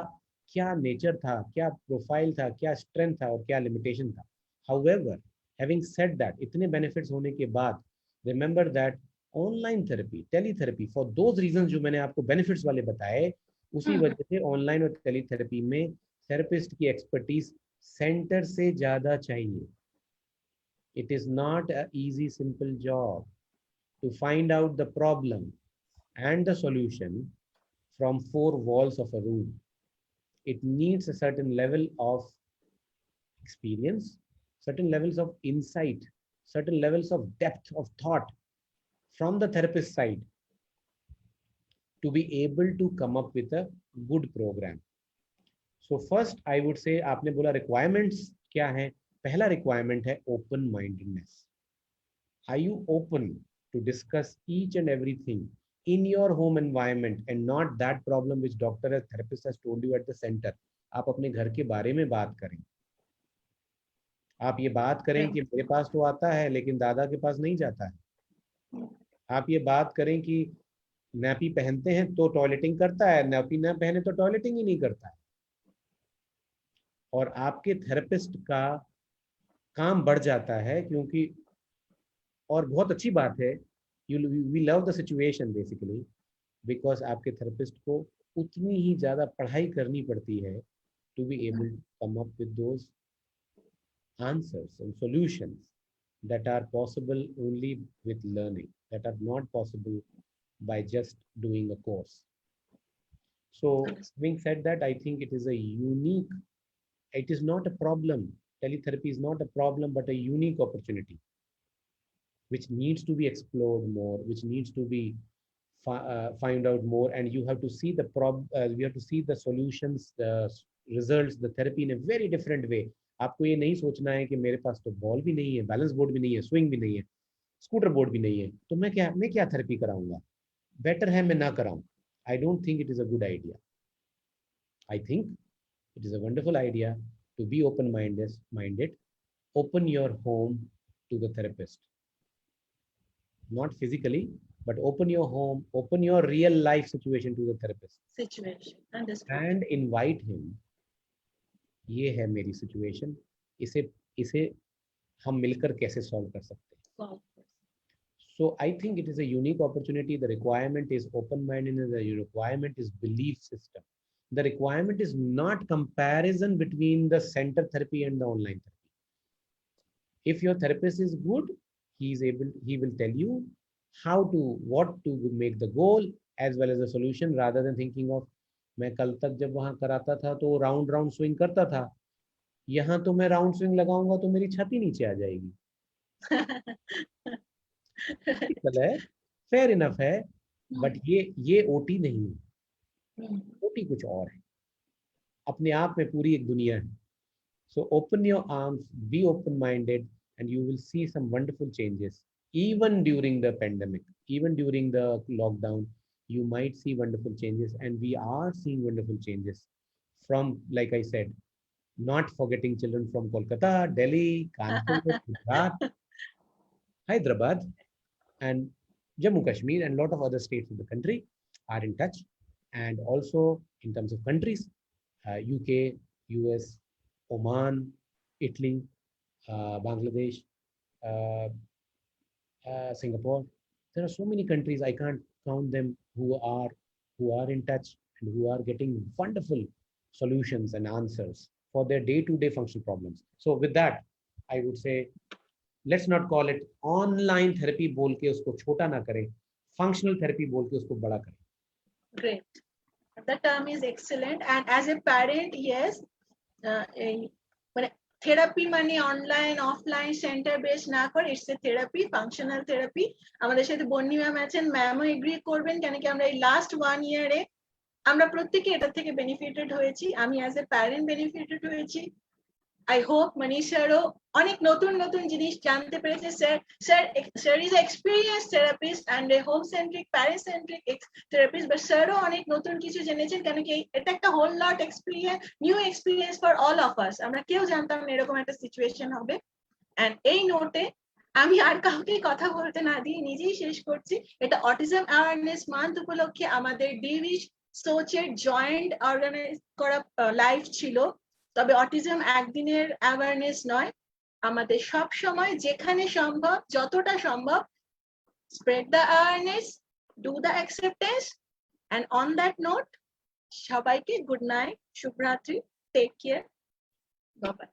क्या नेचर था, क्या प्रोफाइल था, क्या स्ट्रेंथ था और क्या लिमिटेशन था. हाउएवर, हैविंग सेड दैट, इतने बेनिफिट्स होने के बाद, remember that online therapy, teletherapy, for those reason जो मैंने आपको बेनिफिट्स वाले बताए, उसी वजह से ऑनलाइन और टेलीथेरेपी में थेरेपिस्ट की एक्सपर्टीज सेंटर से ज्यादा चाहिए. It is not an easy, simple job to find out the problem and the solution from four walls of a room. It needs a certain level of experience, certain levels of insight, certain levels of depth of thought from the therapist side to be able to come up with a good program. So first I would say, आपने बोला requirements क्या है. पहला requirement है open mindedness. Are you open to discuss each and everything in your home environment and not that problem which doctor or therapist has told you at the center? आप अपने घर के बारे में बात करें. आप ये बात करें कि मेरे पास तो आता है लेकिन दादा के पास नहीं जाता है. आप ये बात करें कि नैपी पहनते हैं तो टॉयलेटिंग करता है, नैपी ना पहने तो टॉयलेटिंग ही नहीं करता है. और आपके थेरेपिस्ट का काम बढ़ जाता है क्योंकि, और बहुत अच्छी बात है, we love the situation basically because आपके थेरेपिस्ट को उतनी ही ज़्यादा पढ़ाई करनी पड़ती है to be able to come up with those answers and solutions that are possible only with learning, that are not possible by just doing a course. So having said that, I think it is a unique, it is not a problem. Teletherapy is not a problem, but a unique opportunity which needs to be explored more, which needs to be find out more, and you have to see the you have to see the solutions, the results, the therapy in a very different way. आपको ये नहीं सोचना है कि मेरे पास तो ball भी नहीं है, बैलेंस बोर्ड भी नहीं है, स्विंग भी नहीं है, स्कूटर बोर्ड भी नहीं है, तो मैं क्या थेरेपी कराऊंगा. बेटर है मैं ना कराऊं. I don't think it is a good idea. I think it is a wonderful idea to be open minded. Open your home to the therapist, not physically, but open your home, open your real life situation to the therapist. Situation, understood. And invite him. ये है मेरी situation. इसे हम मिलकर कैसे solve कर सकते हैं. Wow. So I think it is a unique opportunity. The requirement is open-mindedness. The requirement is belief system. The requirement is not comparison between the center therapy and the online therapy. If your therapist is good, he will tell you what to make the goal as well as the solution, rather than thinking of मैं कल तक जब वहां कराता था तो round swing करता था, यहाँ तो मैं राउंड स्विंग लगाऊंगा तो मेरी छाती नीचे आ जाएगी. है, फेयर इनफ है, बट ये ओटी नहीं है. ओटी कुछ और है, अपने आप में पूरी एक दुनिया है. So open your arms, be open-minded, and you will see some wonderful changes. Even during the pandemic, even during the lockdown, you might see wonderful changes, and we are seeing wonderful changes from, like I said, not forgetting children from Kolkata, Delhi, Kanpur, Gujarat, Hyderabad, and Jammu Kashmir, and a lot of other states of the country are in touch. And also in terms of countries, UK, US, Oman, Italy, Bangladesh, Singapore. There are so many countries, I can't count them, who are in touch and who are getting wonderful solutions and answers for their day-to-day functional problems. So with that, I would say, let's not call it online therapy बोल के उसको छोटा ना करें, functional therapy बोल के उसको बड़ा करें. Great. The term is excellent, and as a parent, yes, therapy মানে অনলাইন অফলাইন সেন্টার বেস না করে it's a therapy, functional therapy. আমাদের সাথে বন্নি ম্যাম আছেন, ম্যামও এগ্রি করবেন, কেন কি আমরা এই লাস্ট 1 ইয়ারে আমরা প্রত্যেকে এটা থেকে বেনিফিটেড হয়েছি. আমি অ্যাজ এ প্যারেন্ট বেনিফিটেড হয়েছি. I hope Manish sir অনেক নতুন নতুন জিনিস জানতে পেরেছে. Sir is an experienced therapist and a home centric, parent centric therapist, but sir অনেক নতুন কিছু জেনেছেন, কেন কি এটা একটা whole lot experience, new experience for all of us. আমরা কেউ জানতাম না এরকম একটা সিচুয়েশন হবে. And এই নোটে আমি আর কাউকে কথা বলতে না দিয়ে নিজেই শেষ করছি. এটা অটিজম অ্যাওয়ারনেস মান্থ উপলক্ষে আমাদের ডিভিশ সোচের জয়েন্ট অর্গানাইজ করা লাইভ ছিল, তবে অটিজম একদিনের অ্যাওয়ারনেস নয়, আমাদের সব সময় যেখানে সম্ভব, যতটা সম্ভব, spread the awareness, do the acceptance, and on that note, সবাইকে গুড নাইট, শুভরাত্রি, টেক কেয়ার, বাই বাই।